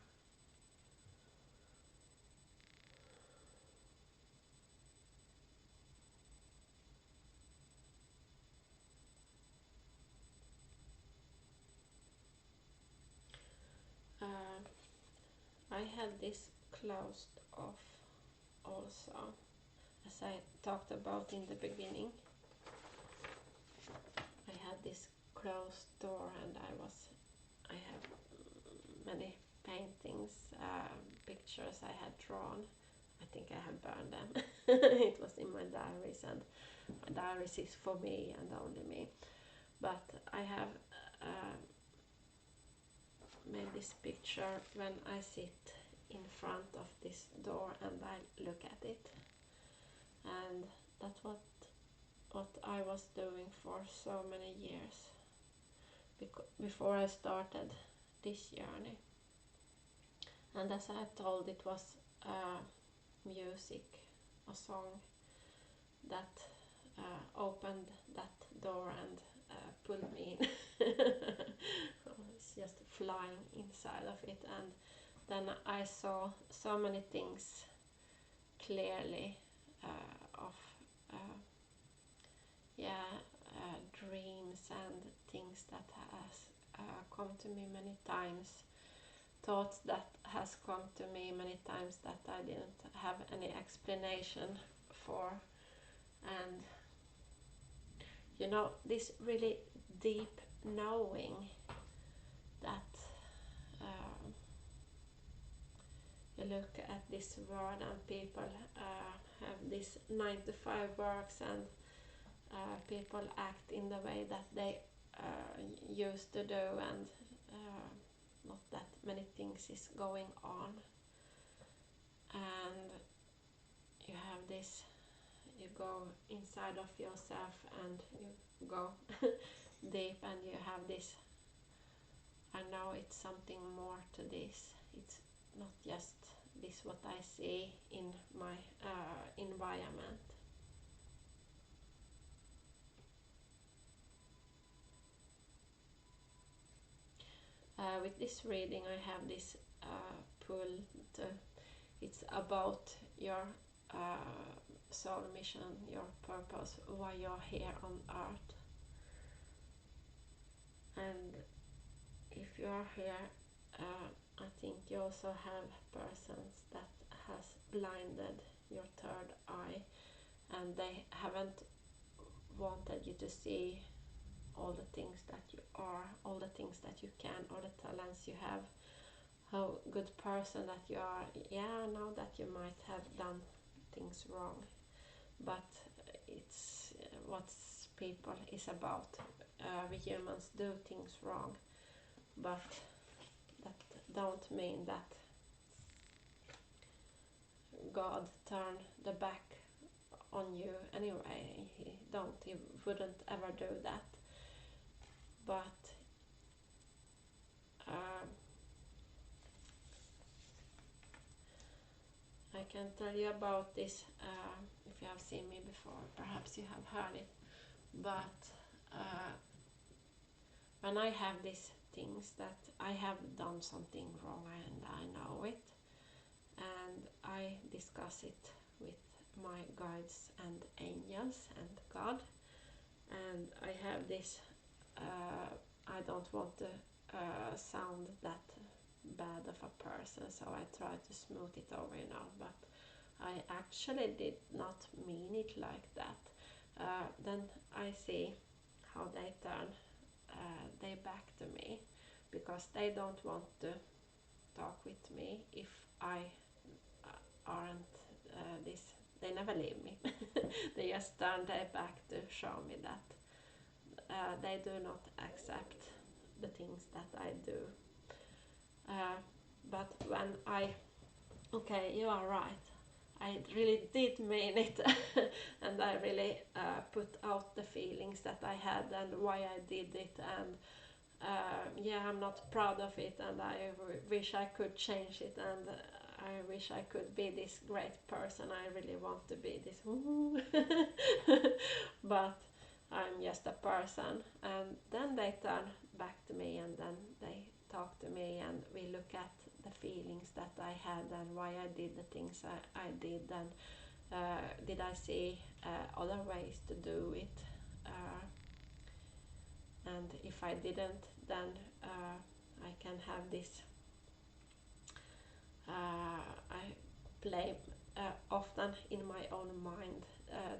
I had this closed off also, as I talked about in the beginning. I had this closed door, and I have many paintings, pictures I had drawn. I think I have burned them. It was in my diaries, and my diaries is for me and only me. But I have made this picture when I sit in front of this door and I look at it. And That's what I was doing for so many years before I started this journey. And as I told, it was music, a song that opened that door and pulled me in. It's just flying inside of it, and then I saw so many things clearly of dreams and things that has come to me many times, thoughts that has come to me many times that I didn't have any explanation for. And you know, this really deep knowing that you look at this world and people have this 9 to 5 works, and people act in the way that they used to do, and not that many things is going on. And you have this, you go inside of yourself and you go deep, and you have this, I know it's something more to this. It's not just this what I see in my environment. With this reading I have this pull to, it's about your soul mission, your purpose, why you're here on earth. And if you are here, I think you also have persons that has blinded your third eye, and they haven't wanted you to see all the things that you are, all the things that you can, all the talents you have, how good person that you are. Yeah, I know that you might have done things wrong, but it's what people is about. We humans do things wrong, but that don't mean that God turned the back on you anyway. He wouldn't ever do that. But I can tell you about this, if you have seen me before, perhaps you have heard it, but when I have these things that I have done something wrong and I know it, and I discuss it with my guides and angels and God, and I have this, I don't want to sound that bad of a person, so I try to smooth it over, you know, but I actually did not mean it like that. Then I see how they turn they back to me, because they don't want to talk with me if I aren't this. They never leave me. They just turn their back to show me that they do not accept the things that I do. But when okay, you are right, I really did mean it, and I really put out the feelings that I had and why I did it, and yeah, I'm not proud of it, and I wish I could change it, and I wish I could be this great person. I really want to be this, but I'm just a person. And then they turn back to me, and then they talk to me, and we look at the feelings that I had and why I did the things I did, and did I see other ways to do it, and if I didn't, then I can have this, I play often in my own mind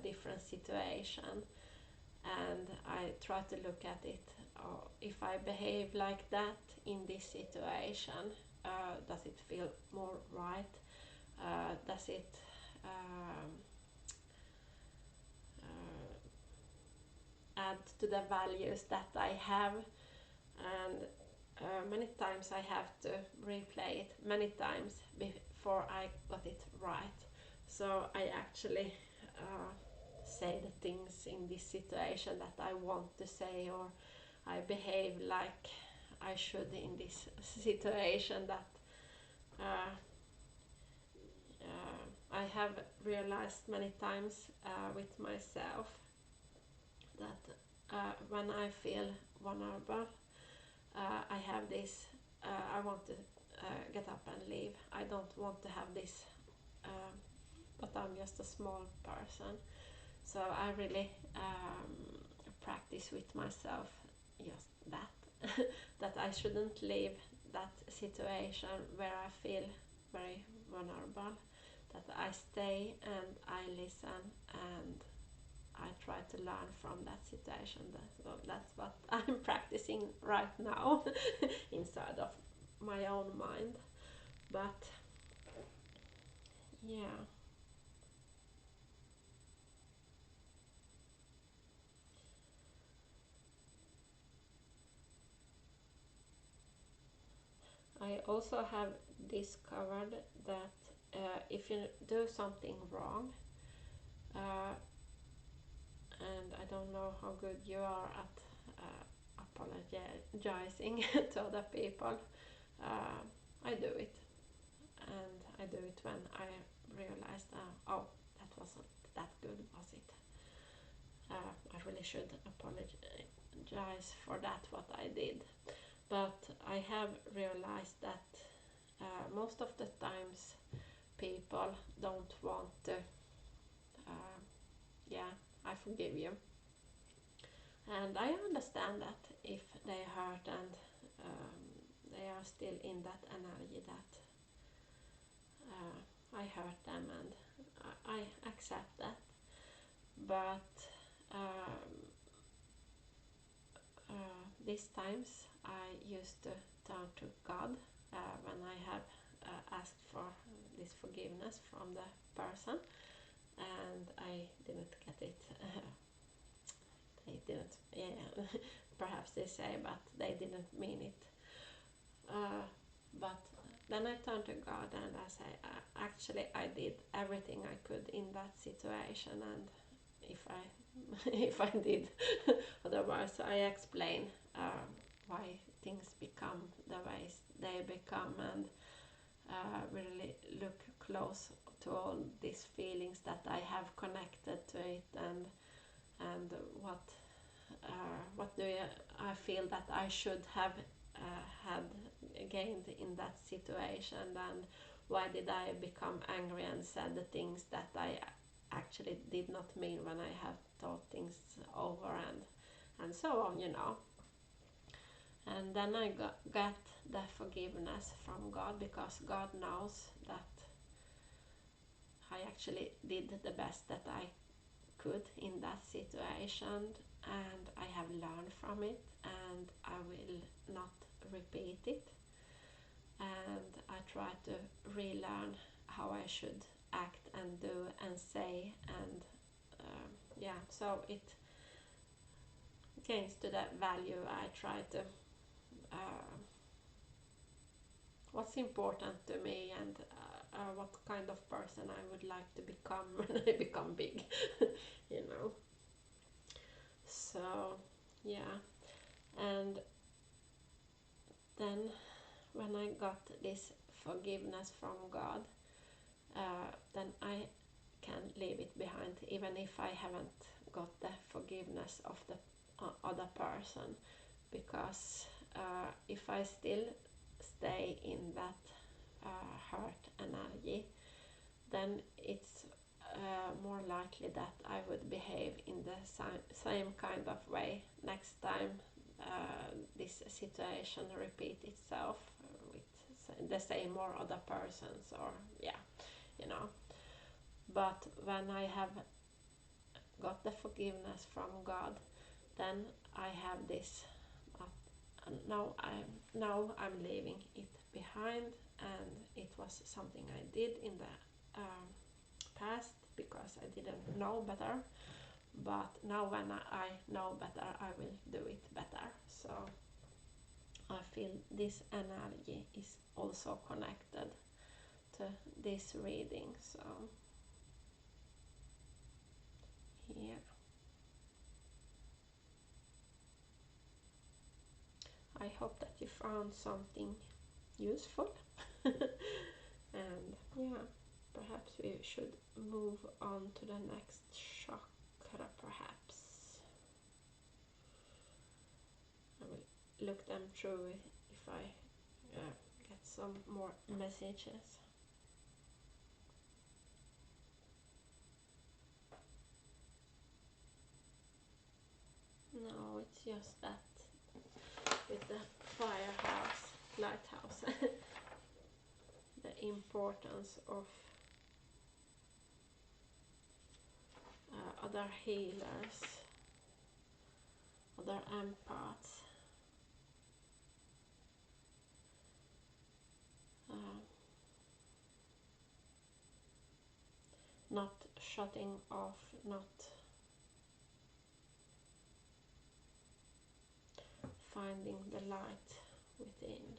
different situation, and I try to look at it, if I behave like that in this situation, does it feel more right, does it add to the values that I have, and many times I have to replay it many times before I got it right. So I actually say the things in this situation that I want to say, or I behave like I should in this situation. That uh, I have realized many times with myself that when I feel vulnerable, I have this, I want to get up and leave. I don't want to have this, but I'm just a small person. So I really practice with myself just that, that I shouldn't leave that situation where I feel very vulnerable, that I stay and I listen and I try to learn from that situation. So that's what I'm practicing right now inside of my own mind. But yeah, I also have discovered that if you do something wrong, uh, and I don't know how good you are at apologizing to other people, uh, I do it. And I do it when I realize, oh, that wasn't that good, was it? I really should apologize for that, what I did. But I have realized that most of the times people don't want to, yeah, I forgive you. And I understand that if they hurt and they are still in that energy, that I hurt them, and I accept that. But these times I used to turn to God when I have asked for this forgiveness from the person, and I didn't get it. They didn't, yeah, perhaps they say, but they didn't mean it. But then I turned to God and I say, actually, I did everything I could in that situation, and if I if I did otherwise, I explain why things become the ways they become, and really look close to all these feelings that I have connected to it, and what do I feel that I should have had gained in that situation, and why did I become angry and said the things that I actually did not mean when I have thought things over, and so on, you know. And then I got the forgiveness from God, because God knows that I actually did the best that I could in that situation, and I have learned from it, and I will not repeat it. And I try to relearn how I should act and do and say, and yeah, so it gains to that value. I try to what's important to me, and what kind of person I would like to become when I become big, you know. So yeah, and then when I got this forgiveness from God, then I can leave it behind, even if I haven't got the forgiveness of the other person, because if I still stay in that hurt energy, then it's more likely that I would behave in the same kind of way next time this situation repeat itself with the same or other persons, or yeah, you know. But when I have got the forgiveness from God, then I have this now I'm leaving it behind, and it was something I did in the past because I didn't know better, but now when I know better, I will do it better. So I feel this energy is also connected to this reading. So Yeah. I hope that you found something useful. And yeah, perhaps we should move on to the next chakra, perhaps. I will look them through if I get some more messages. No, it's just that with the firehouse, lighthouse, the importance of other healers, other empaths, not shutting off, not finding the light within.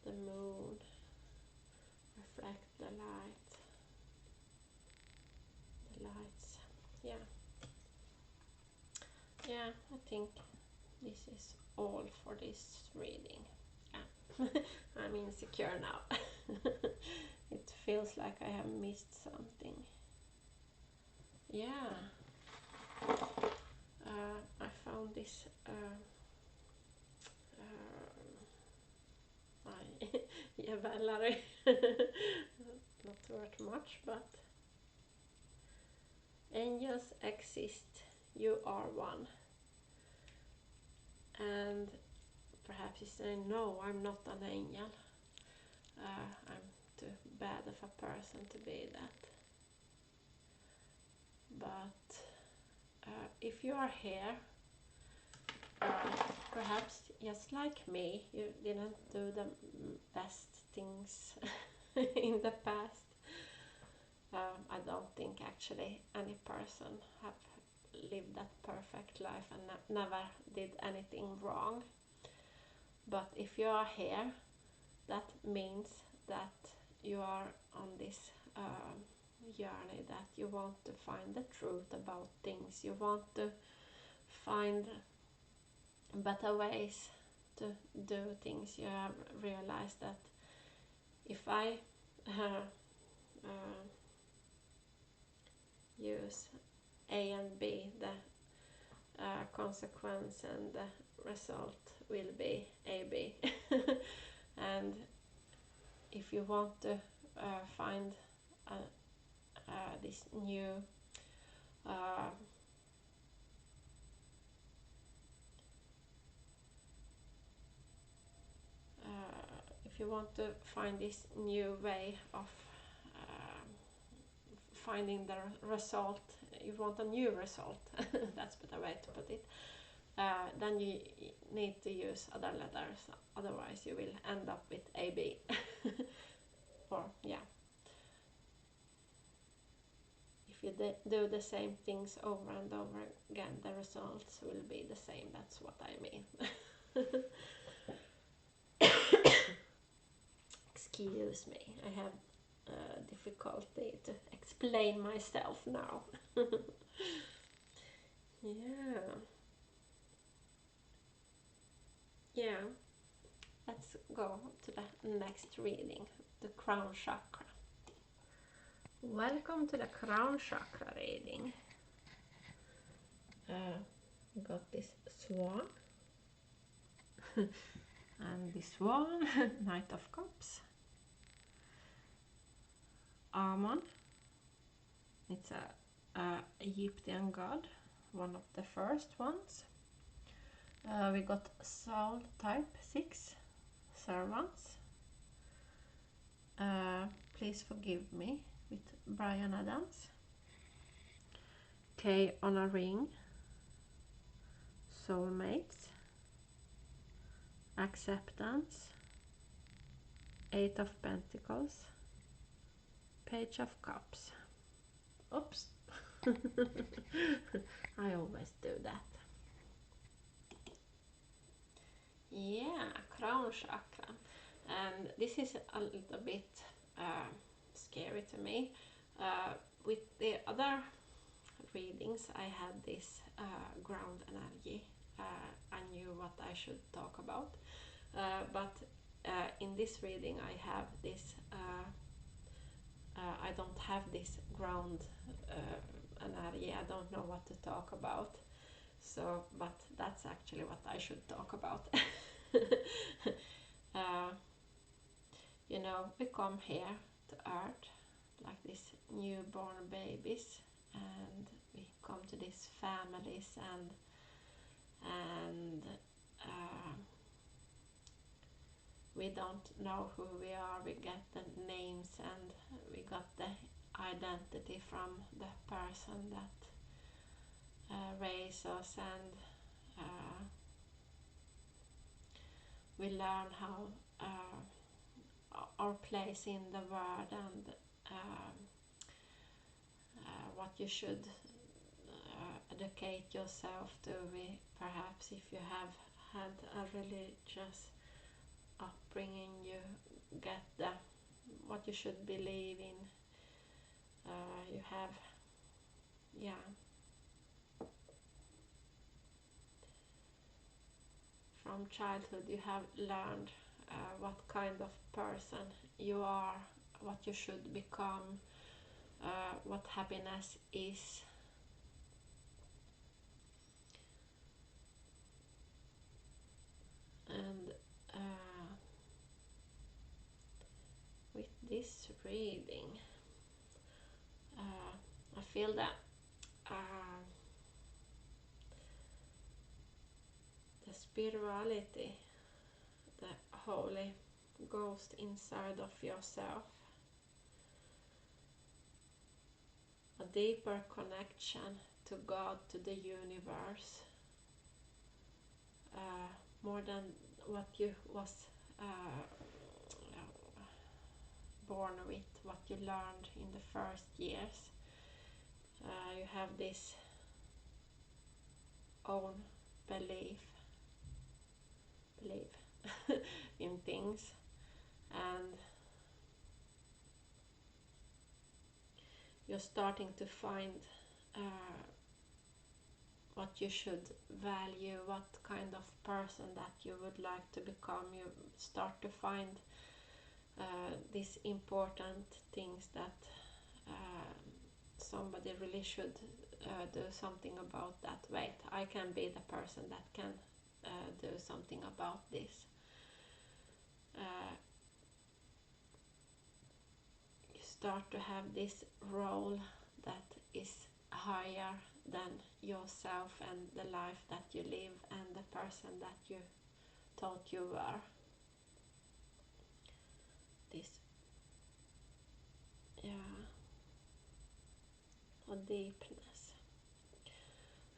The moon reflect the lights. Yeah, yeah, I think this is all for this reading. Yeah. I'm insecure now. It feels like I have missed something. Yeah, I found this yeah, Valerie. Not worth much, but angels exist, you are one. And perhaps you say, no, I'm not an angel. I'm too bad of a person to be that. But if you are here, perhaps just like me, you didn't do the best things in the past. I don't think actually any person have lived that perfect life and never did anything wrong. But if you are here, that means that you are on this journey, that you want to find the truth about things. You want to find better ways to do things. You have realized that if I use A and B, the consequence and the result will be AB. And if you want to find this new if you want to find this new way of finding the result, you want a new result, that's a better way to put it, then you need to use other letters, otherwise you will end up with AB. Or yeah, if you do the same things over and over again, the results will be the same. That's what I mean. Excuse me, I have difficulty to explain myself now. Yeah, let's go to the next reading, the crown chakra. Welcome to the crown chakra reading. Got this swan. And this one, Knight of Cups. Ammon. It's a Egyptian god, one of the first ones. We got Soul type 6, Servants. Please Forgive Me with Brian Adams. K on a Ring. Soulmates. Acceptance. 8 of Pentacles. Page of Cups. Oops. I always do that. Yeah, crown chakra. And this is a little bit scary to me. With the other readings, I had this ground energy. I knew what I should talk about. But in this reading, I have this. I don't have this ground energy. I don't know what to talk about. So, but that's actually what I should talk about. uh, you know, we come here to earth like these newborn babies, and we come to these families, and uh, we don't know who we are. We get the names and we got the identity from the person that raised us, and we learn how our place in the world, and um, what you should educate yourself to. We perhaps, if you have had a religious upbringing, you get the what you should believe in. You have, yeah, from childhood you have learned what kind of person you are, what you should become, what happiness is. And with this reading, I feel that the spirituality, the Holy Ghost inside of yourself, a deeper connection to God, to the universe, more than what you was born with, what you learned in the first years. You have this own belief in things, and you're starting to find what you should value, what kind of person that you would like to become. You start to find these important things that somebody really should do something about that. Wait, I can be the person that can do something about this. You start to have this role that is higher than yourself and the life that you live and the person that you thought you were. This, yeah, a deepness.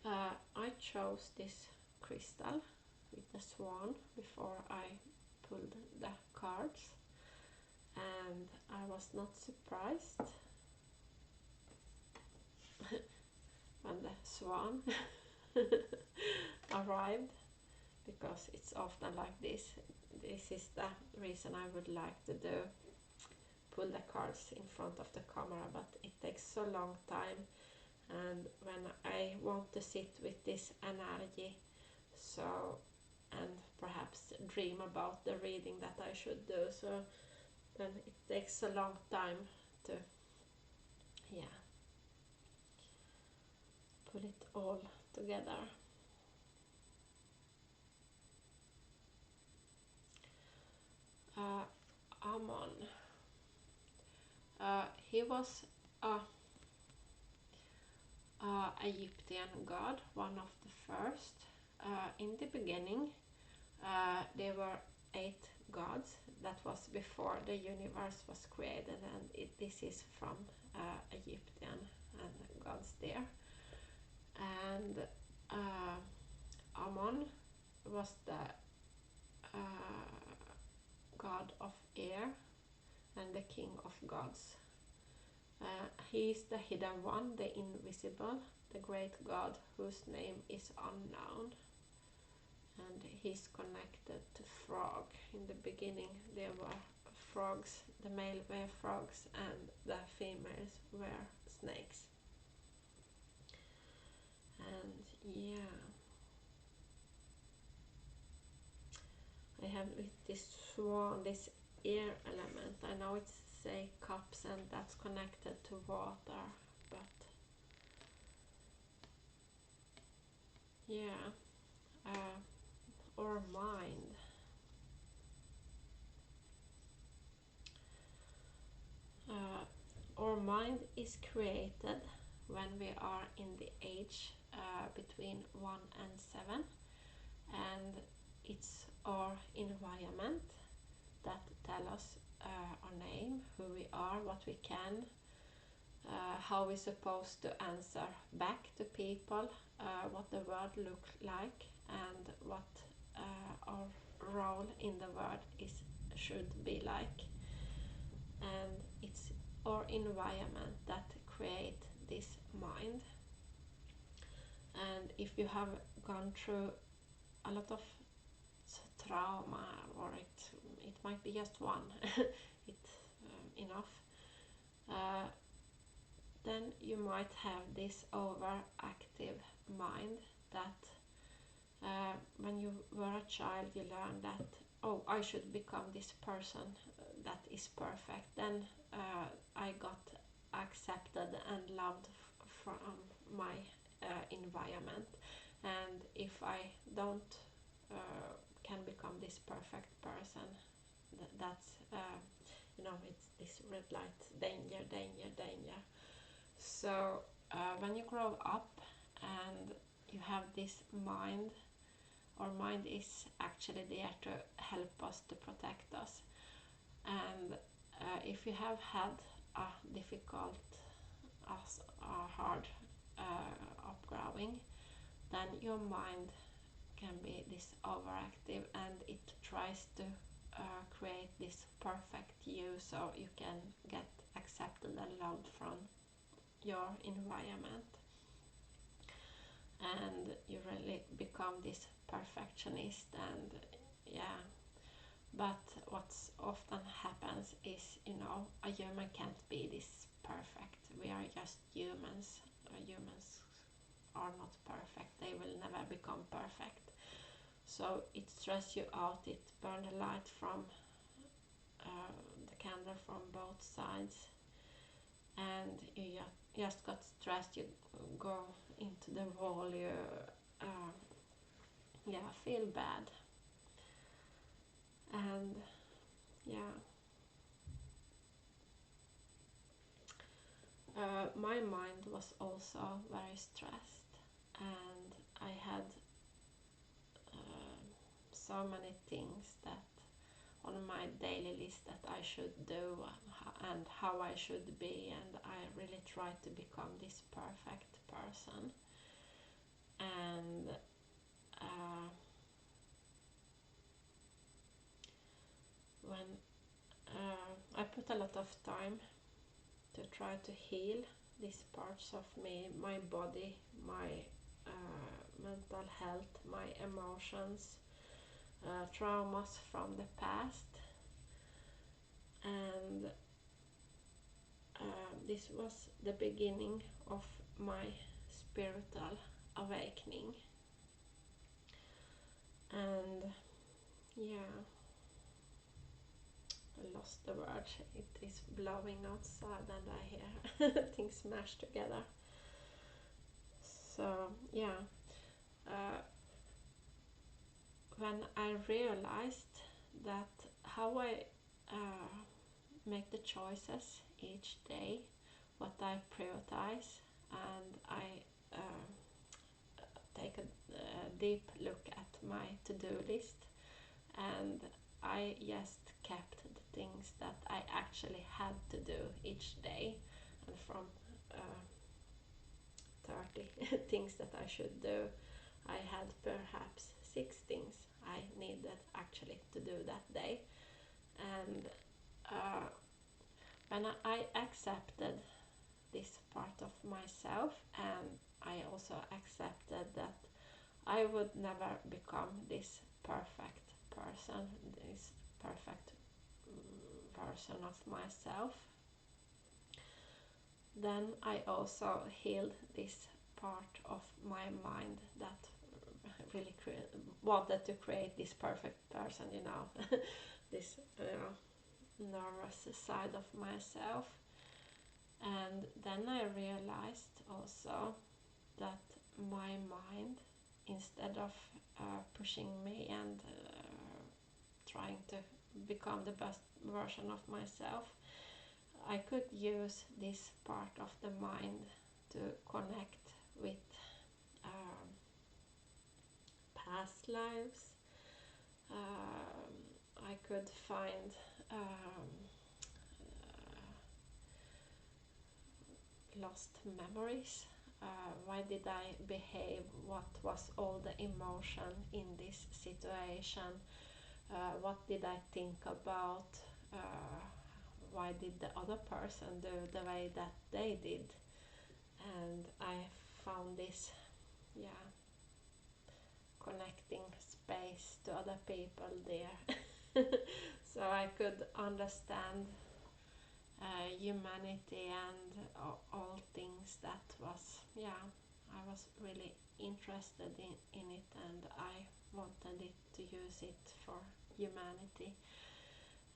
I chose this crystal with the swan before I pulled the cards, and I was not surprised when the swan arrived, because it's often like this. This is the reason I would like to do pull the cards in front of the camera, but it takes so long time, and when I want to sit with this energy, so, and perhaps dream about the reading that I should do, so then it takes a long time to, yeah, put it all together. Ammon, he was a Egyptian god, one of the first. In the beginning, there were 8 gods. That was before the universe was created, and this is from Egyptian and gods there. And Ammon was the god of air and the king of gods. He is the hidden one, the invisible, the great god whose name is unknown. and he's connected to frog. In the beginning there were frogs, the male were frogs and the females were snakes. And yeah, I have with this swan, this air element. I know it's say cups and that's connected to water, but yeah, or mind. Our mind is created when we are in the age between 1 and 7, and it's our environment that tell us our name, who we are, what we can, how we're supposed to answer back to people, what the world looks like, and what our role in the world should be like. And it's our environment that create this mind. And if you have gone through a lot of trauma, or it might be just one, it's enough, then you might have this overactive mind that when you were a child you learned that, oh, I should become this person that is perfect. Then I got accepted and loved from my environment, and if I don't can become this perfect person, that's it's this red light, danger, danger, danger. So when you grow up and you have this mind, our mind is actually there to help us, to protect us. And if you have had a difficult, a hard upgrowing, then your mind can be this overactive and it tries to create this perfect you so you can get accepted and loved from your environment. And you really become this perfectionist, and yeah, but what's often happens is, a human can't be this perfect. We are just humans. Humans are not perfect. They will never become perfect. So it stresses you out. It burns the light from the candle from both sides, and you just got stressed. You go into the wall. You feel bad, and yeah. My mind was also very stressed, and I had so many things that on my daily list that I should do, and how I should be, and I really tried to become this perfect person. And when I put a lot of time to try to heal these parts of me, my body, my mental health, my emotions, traumas from the past. And this was the beginning of my spiritual awakening. And yeah, I lost the word. It is blowing outside and I hear things smash together. So yeah, when I realized that how I make the choices each day, what I prioritize, and I take a deep look at my to-do list, and I just kept the things that I actually had to do each day, and from 30 things that I should do, I had perhaps 6 things I needed actually to do that day. And when I accepted this part of myself, and I also accepted that I would never become this perfect person, this perfect version of myself. Then I also healed this part of my mind that really wanted to create this perfect person, this nervous side of myself. And then I realized also that my mind, instead of pushing me and trying to become the best version of myself, I could use this part of the mind to connect with um, past lives. I could find lost memories. Why did I behave? What was all the emotion in this situation? What did I think about? Why did the other person do the way that they did? And I found this, connecting space to other people there. So I could understand humanity and all things that was, I was really interested in it, and I wanted it to use it for humanity.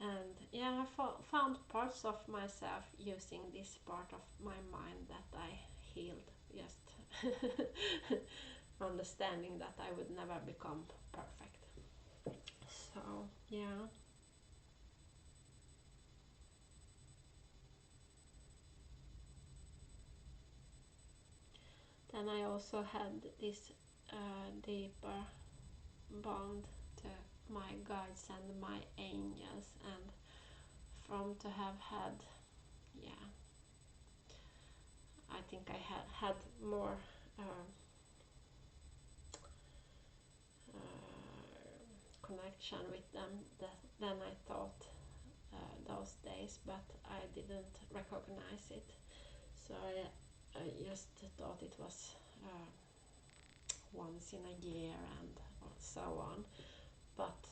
And I found parts of myself using this part of my mind that I healed, just understanding that I would never become perfect. So then I also had this deeper bond to my guides and my angels, and from to have had, I think I had more connection with them than I thought those days, but I didn't recognize it. So I just thought it was once in a year and so on. But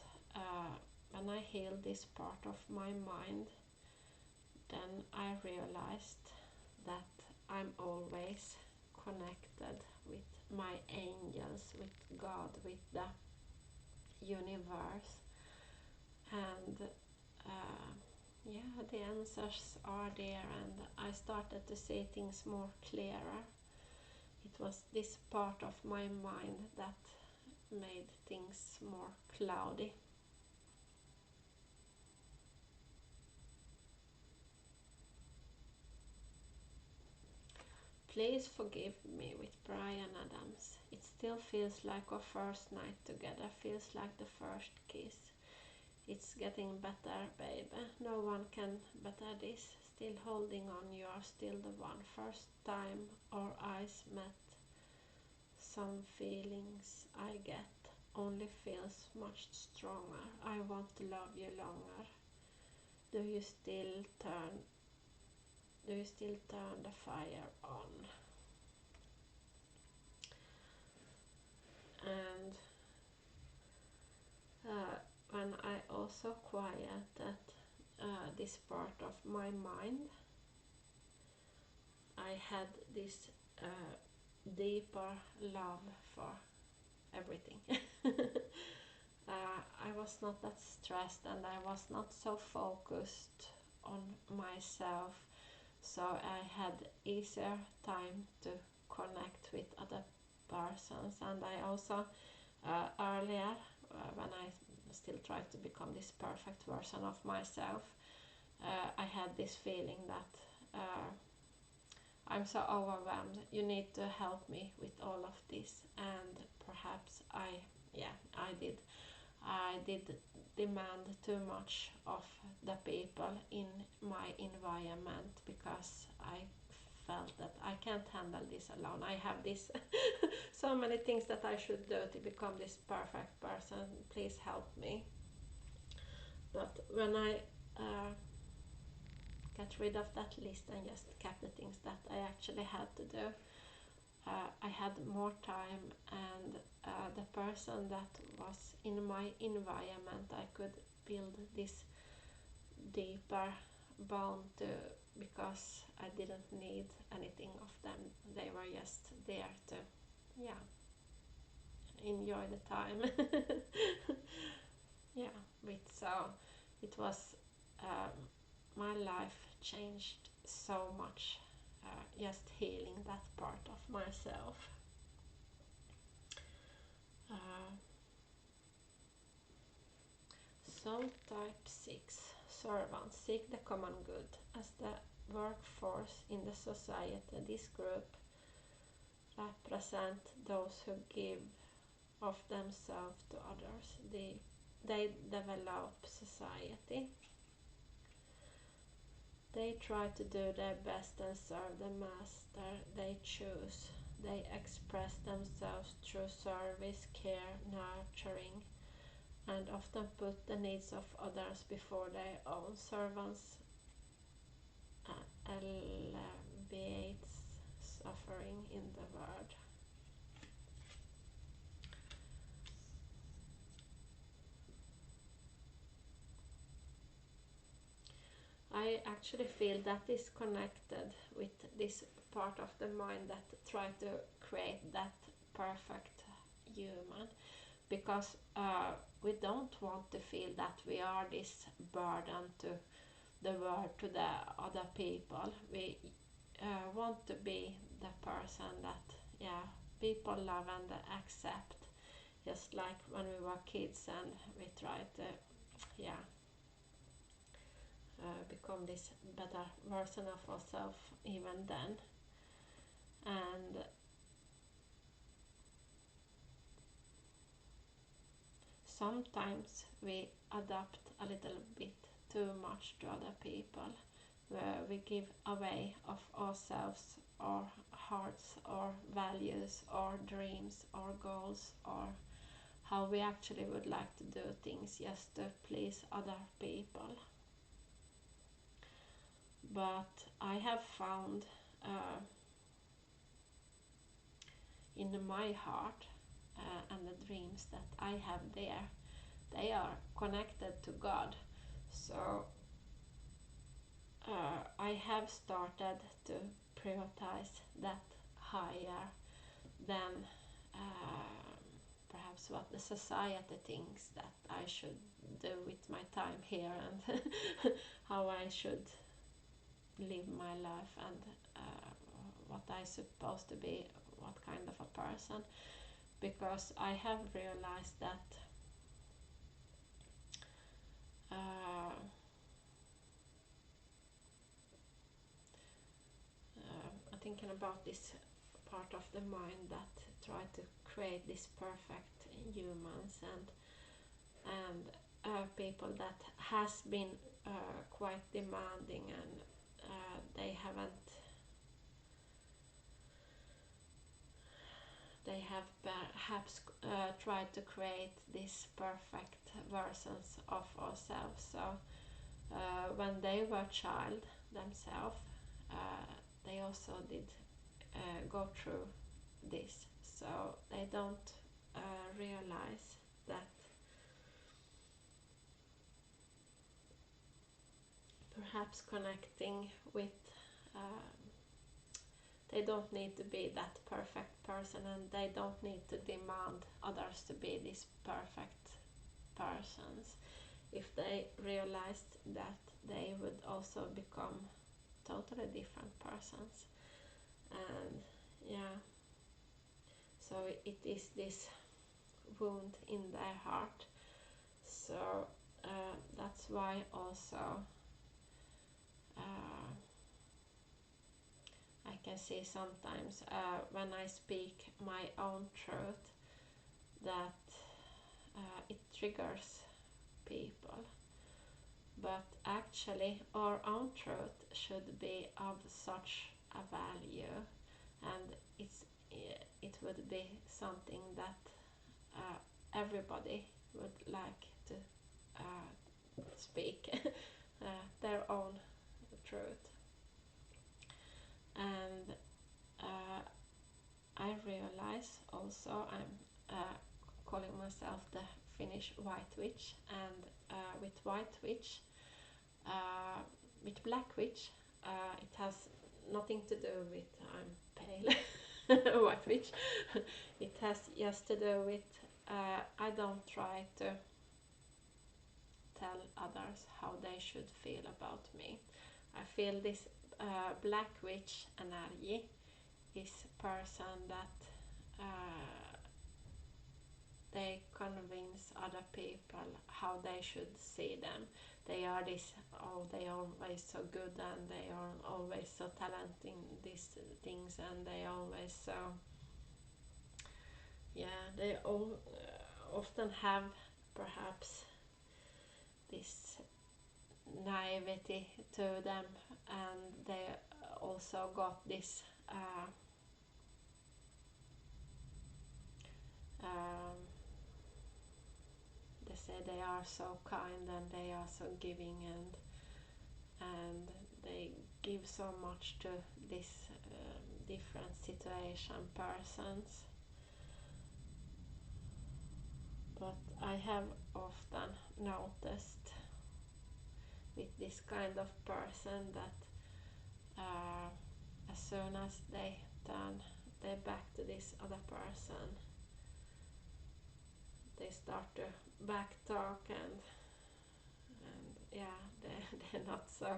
when I healed this part of my mind, then I realized that I'm always connected with my angels, with God, with the universe. And the answers are there, and I started to see things more clearer. It was this part of my mind that made things more cloudy. Please forgive me with Brian Adams. It still feels like our first night together, feels like the first kiss. It's getting better, baby. No one can better this. Still holding on, you are still the one. First time our eyes met, some feelings I get only feels much stronger. I want to love you longer. Do you still turn the fire on? And when I also quieted this part of my mind, I had this deeper love for everything. I was not that stressed, and I was not so focused on myself, so I had easier time to connect with other persons. And I also earlier, when I still tried to become this perfect version of myself, I had this feeling that I'm so overwhelmed, you need to help me with all of this. And perhaps I did demand too much of the people in my environment, because I felt that I can't handle this alone. I have this so many things that I should do to become this perfect person. Please help me. But when I got rid of that list and just kept the things that I actually had to do, I had more time, and the person that was in my environment, I could build this deeper bond to, because I didn't need anything of them. They were just there to, yeah, enjoy the time. Yeah, so it was, my life changed so much, just healing that part of myself. Uh, so type 6, servants seek the common good. As the workforce in the society, this group represent those who give of themselves to others. They develop society. They try to do their best and serve the master they choose. They express themselves through service, care, nurturing, and often put the needs of others before their own. Servants alleviates suffering in the world. I actually feel that is connected with this part of the mind that try to create that perfect human, because we don't want to feel that we are this burden to the world, to the other people. We want to be the person that, yeah, people love and accept, just like when we were kids and we try to, yeah, become this better version of ourselves even then. And sometimes we adapt a little bit too much to other people, where we give away of ourselves, our hearts, our values, our dreams, our goals, or how we actually would like to do things just to please other people. But I have found, in my heart, and the dreams that I have there, they are connected to God. So I have started to prioritize that higher than, perhaps what the society thinks that I should do with my time here, and how I should live my life, and what I supposed to be, what kind of a person. Because I have realized that, I'm thinking about this part of the mind that try to create this perfect humans, and people that has been quite demanding, and they haven't, they have perhaps tried to create these perfect versions of ourselves. So when they were child themselves, they also did go through this, so they don't realize that perhaps connecting with, um, they don't need to be that perfect person, and they don't need to demand others to be these perfect persons. If they realized that, they would also become totally different persons. And yeah, so it is this wound in their heart. So that's why also, uh, I can see sometimes when I speak my own truth, that it triggers people. But actually, our own truth should be of such a value, and it would be something that everybody would like to speak their own truth. And I I realize also I'm calling myself the Finnish Whitewitch, and with Whitewitch, uh, with Black Witch, it has nothing to do with I'm pale White Witch. It has just to do with I don't try to tell others how they should feel about me. I feel this Black Witch energy is a person that they convince other people how they should see them. They are this, oh, they are always so good, and they are always so talented in these things, and they always so, yeah, they all often have perhaps this naivety to them, and they also got this um, they say they are so kind and they are so giving, and they give so much to this different situation persons. But I have often noticed with this kind of person that as soon as they turn their back to this other person, they start to backtalk, and yeah, they're not so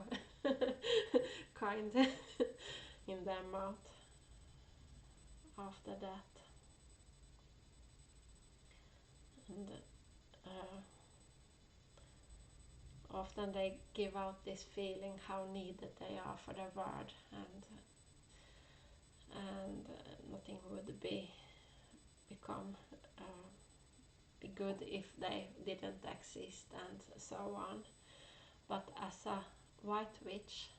kind in their mouth after that. And often they give out this feeling how needed they are for the world, and nothing would become be good if they didn't exist, and so on. But as a white witch,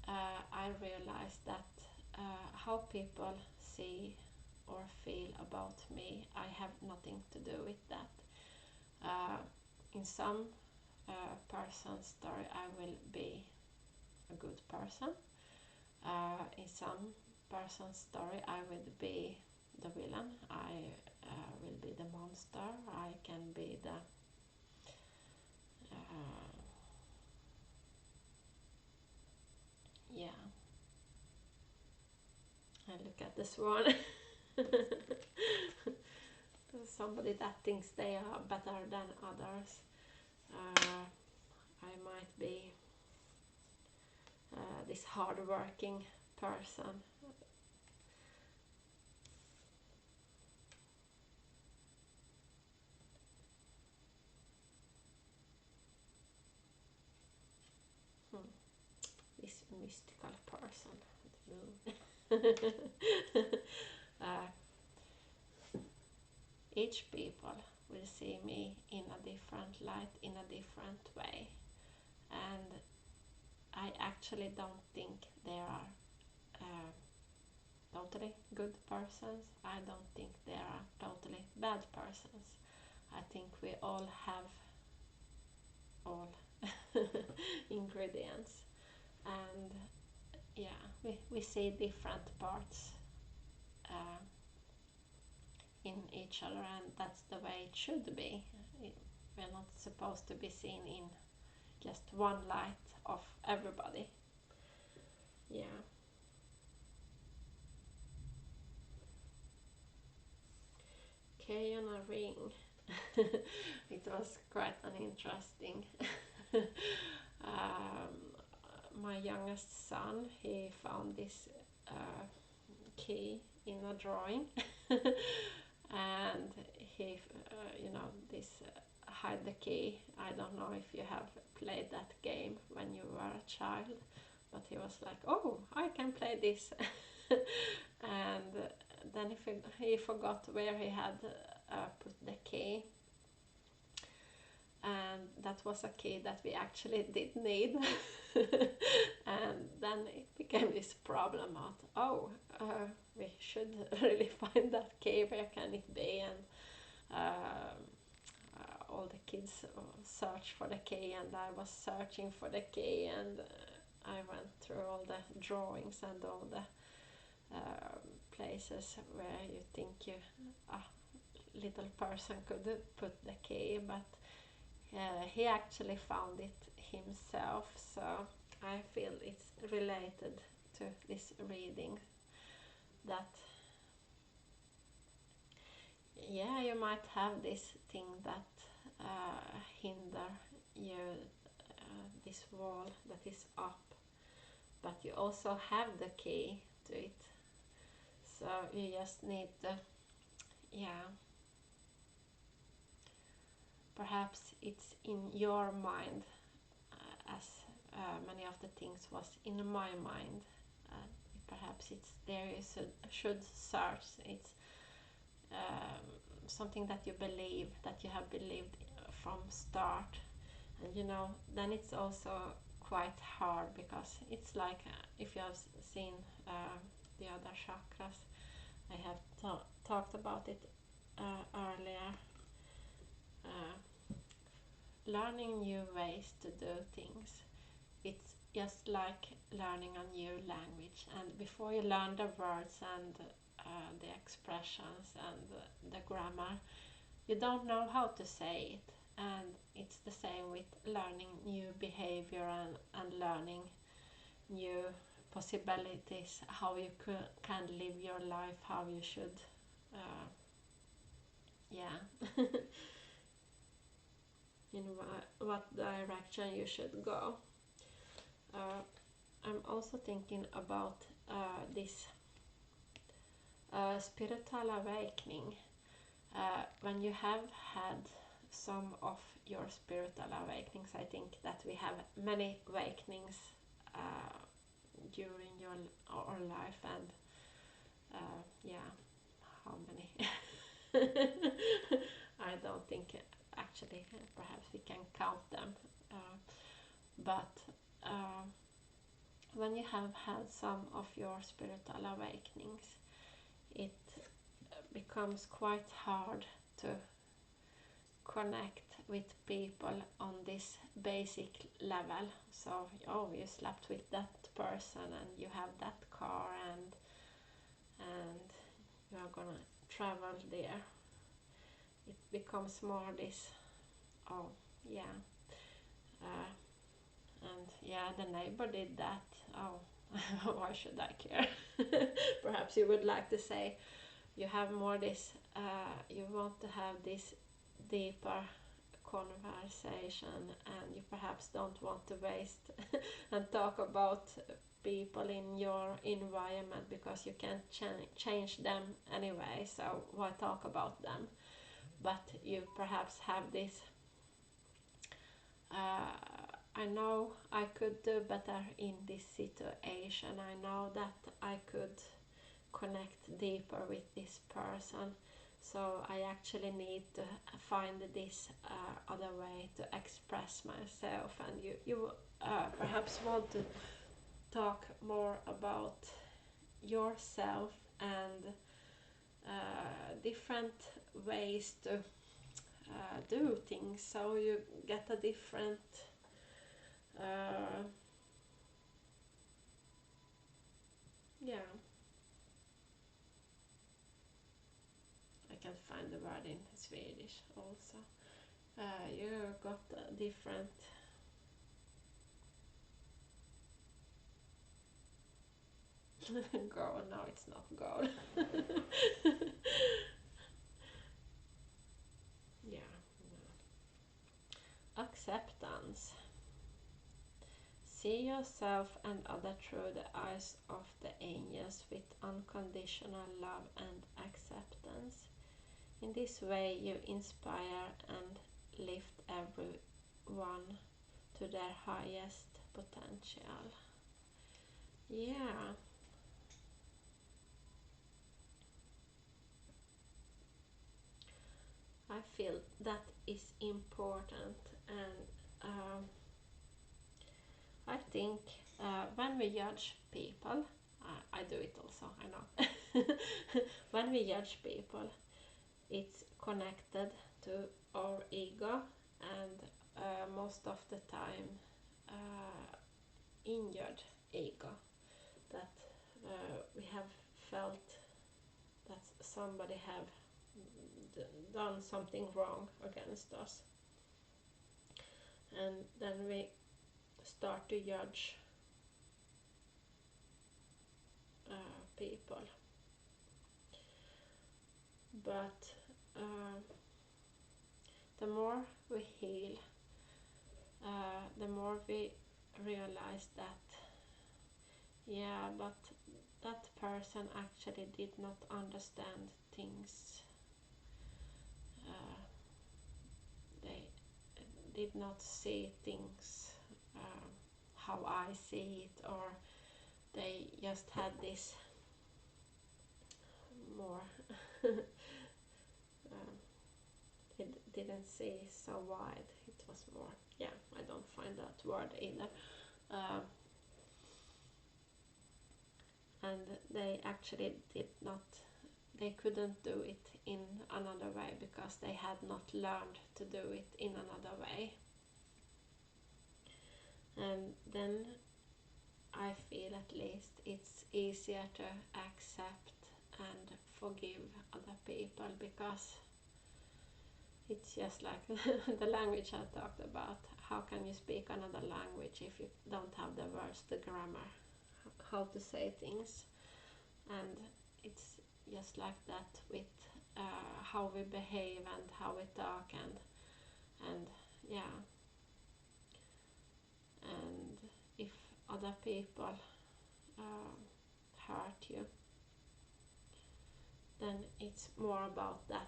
I realized that how people see or feel about me, I have nothing to do with that. In some person's story, I will be a good person. In some person's story, I will be the villain. I will be the monster. I can be the yeah. I look at the swan. Somebody that thinks they are better than others. I might be this hard-working person. This mystical person. Each people will see me in a different light, in a different way, and I actually don't think there are totally good persons. I don't think there are totally bad persons. I think we all have all ingredients, and yeah, we see different parts in each other, and that's the way it should be. We're not supposed to be seen in just one light of everybody. Yeah. Okay, on a ring. It was quite an interesting. My youngest son, he found this key in a drawing, and he, this hide the key. I don't know if you have played that game when you were a child, but he was like, "Oh, I can play this," and then he forgot where he had put the key, and that was a key that we actually did need. And then it became this problem of, we should really find that key, where can it be, and all the kids search for the key, and I was searching for the key, and I went through all the drawings and all the places where you think a little person could put the key, but he actually found it himself. So I feel it's related to this reading, that yeah, you might have this thing that hinder you, this wall that is up, but you also have the key to it. So you just need to, yeah, perhaps it's in your mind, as many of the things was in my mind. Perhaps it's there you should search. It's something that you believe, that you have believed from start, and then it's also quite hard, because it's like if you have seen the other chakras, I have talked about it earlier. Learning new ways to do things, it's just like learning a new language, and before you learn the words and the expressions and the grammar, you don't know how to say it. And it's the same with learning new behavior and learning new possibilities, how you can live your life, how you should yeah in what direction you should go. I'm also thinking about this spiritual awakening. When you have had some of your spiritual awakenings, I think that we have many awakenings during our life, and yeah, how many? I don't think actually, perhaps we can count them, but when you have had some of your spiritual awakenings, it becomes quite hard to connect with people on this basic level. So, you slept with that person, and you have that car, and you are gonna travel there. It becomes more this, oh yeah, and yeah, the neighbor did that. Oh, why should I care? Perhaps you would like to say, you have more this, you want to have this deeper conversation, and you perhaps don't want to waste and talk about people in your environment, because you can't change them anyway, so why talk about them? But you perhaps have this, I know I could do better in this situation, I know that I could connect deeper with this person, so I actually need to find this other way to express myself. And you perhaps want to talk more about yourself and different ways to do things, so you get a different yeah, I can't find the word in Swedish also. You got a different goal. No, it's not goal. Yeah, no. Acceptance. See yourself and other through the eyes of the angels with unconditional love and acceptance. In this way, you inspire and lift everyone to their highest potential. Yeah. I feel that is important, and I think when we judge people, I do it also, I know. When we judge people, it's connected to our ego, and most of the time injured ego, that we have felt that somebody have done something wrong against us. And then we start to judge people. But the more we heal, the more we realize that, yeah, but that person actually did not understand things. They did not see things how I see it, or they just had this more it didn't see so wide. It was more, yeah, I don't find that word either. And they actually did not, they couldn't do it in another way because they had not learned to do it in another way. And then I feel at least it's easier to accept and forgive other people, because it's just like the language I talked about. How can you speak another language if you don't have the words, the grammar, how to say things? And it's just like that with how we behave and how we talk, and yeah. And if other people hurt you, then it's more about that.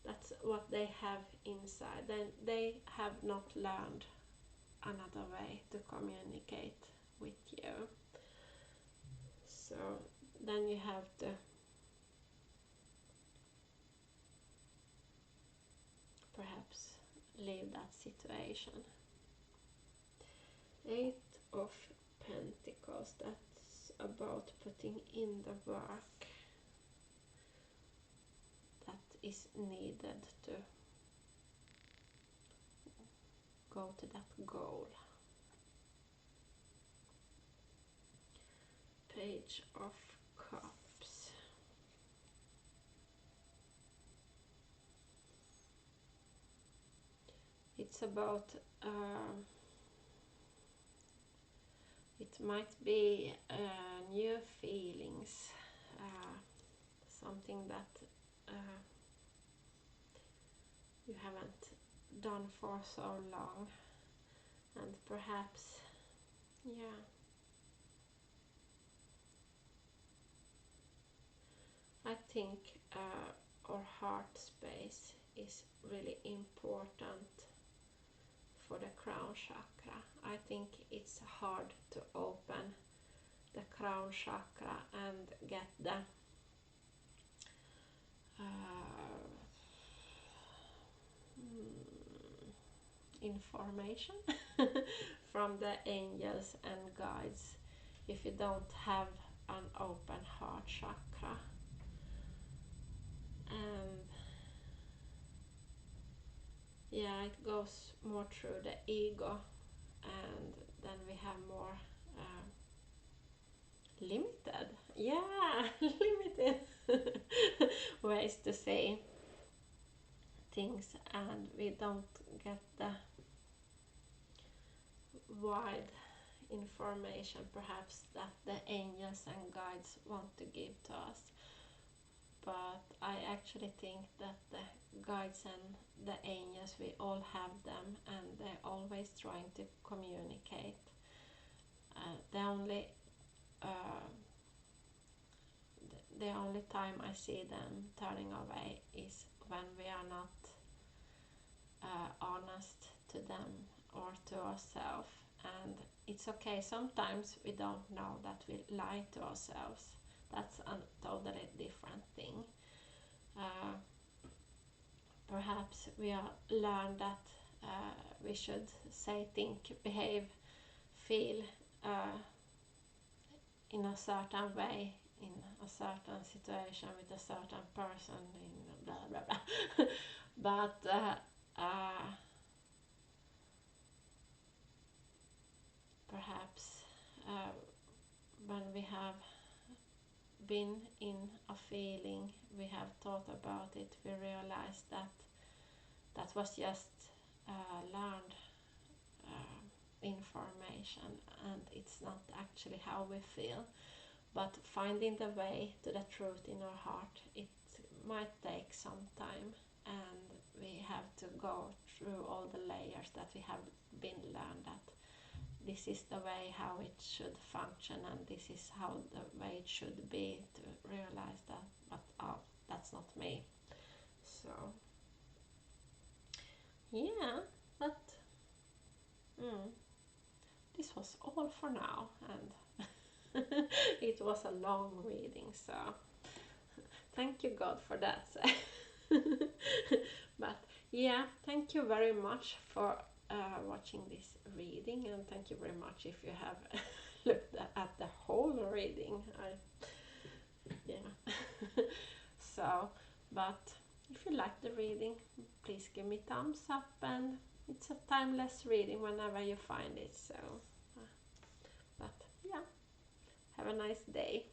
That's what they have inside. Then they have not learned another way to communicate with you. So then you have to perhaps leave that situation. 8 of Pentacles, that's about putting in the work that is needed to go to that goal. Page of Cups. It's about it might be new feelings, something that you haven't done for so long, and perhaps, yeah, I think our heart space is really important for the crown chakra. I think it's hard to open the crown chakra and get the information from the angels and guides if you don't have an open heart chakra. And yeah, it goes more through the ego, and then we have more limited, yeah, limited ways to say things, and we don't get the wide information perhaps that the angels and guides want to give to us. But I actually think that the guides and the angels, we all have them, and they're always trying to communicate. The only time I see them turning away is when we are not honest to them or to ourselves. And it's okay, sometimes we don't know that we lie to ourselves. That's a totally different thing. Perhaps we learn that we should say, think, behave, feel in a certain way, in a certain situation, with a certain person, in blah blah blah. But perhaps we have been in a feeling, we have thought about it, we realized that that was just learned information, and it's not actually how we feel. But finding the way to the truth in our heart, it might take some time, and we have to go through all the layers that we have been learned, that this is the way how it should function, and this is how the way it should be, to realize that, but that's not me. So yeah, but this was all for now, and it was a long reading, so thank you God for that. But yeah, thank you very much for watching this reading, and thank you very much if you have looked at the whole reading. Yeah. So, but if you like the reading, please give me thumbs up, and it's a timeless reading whenever you find it. So but yeah, have a nice day.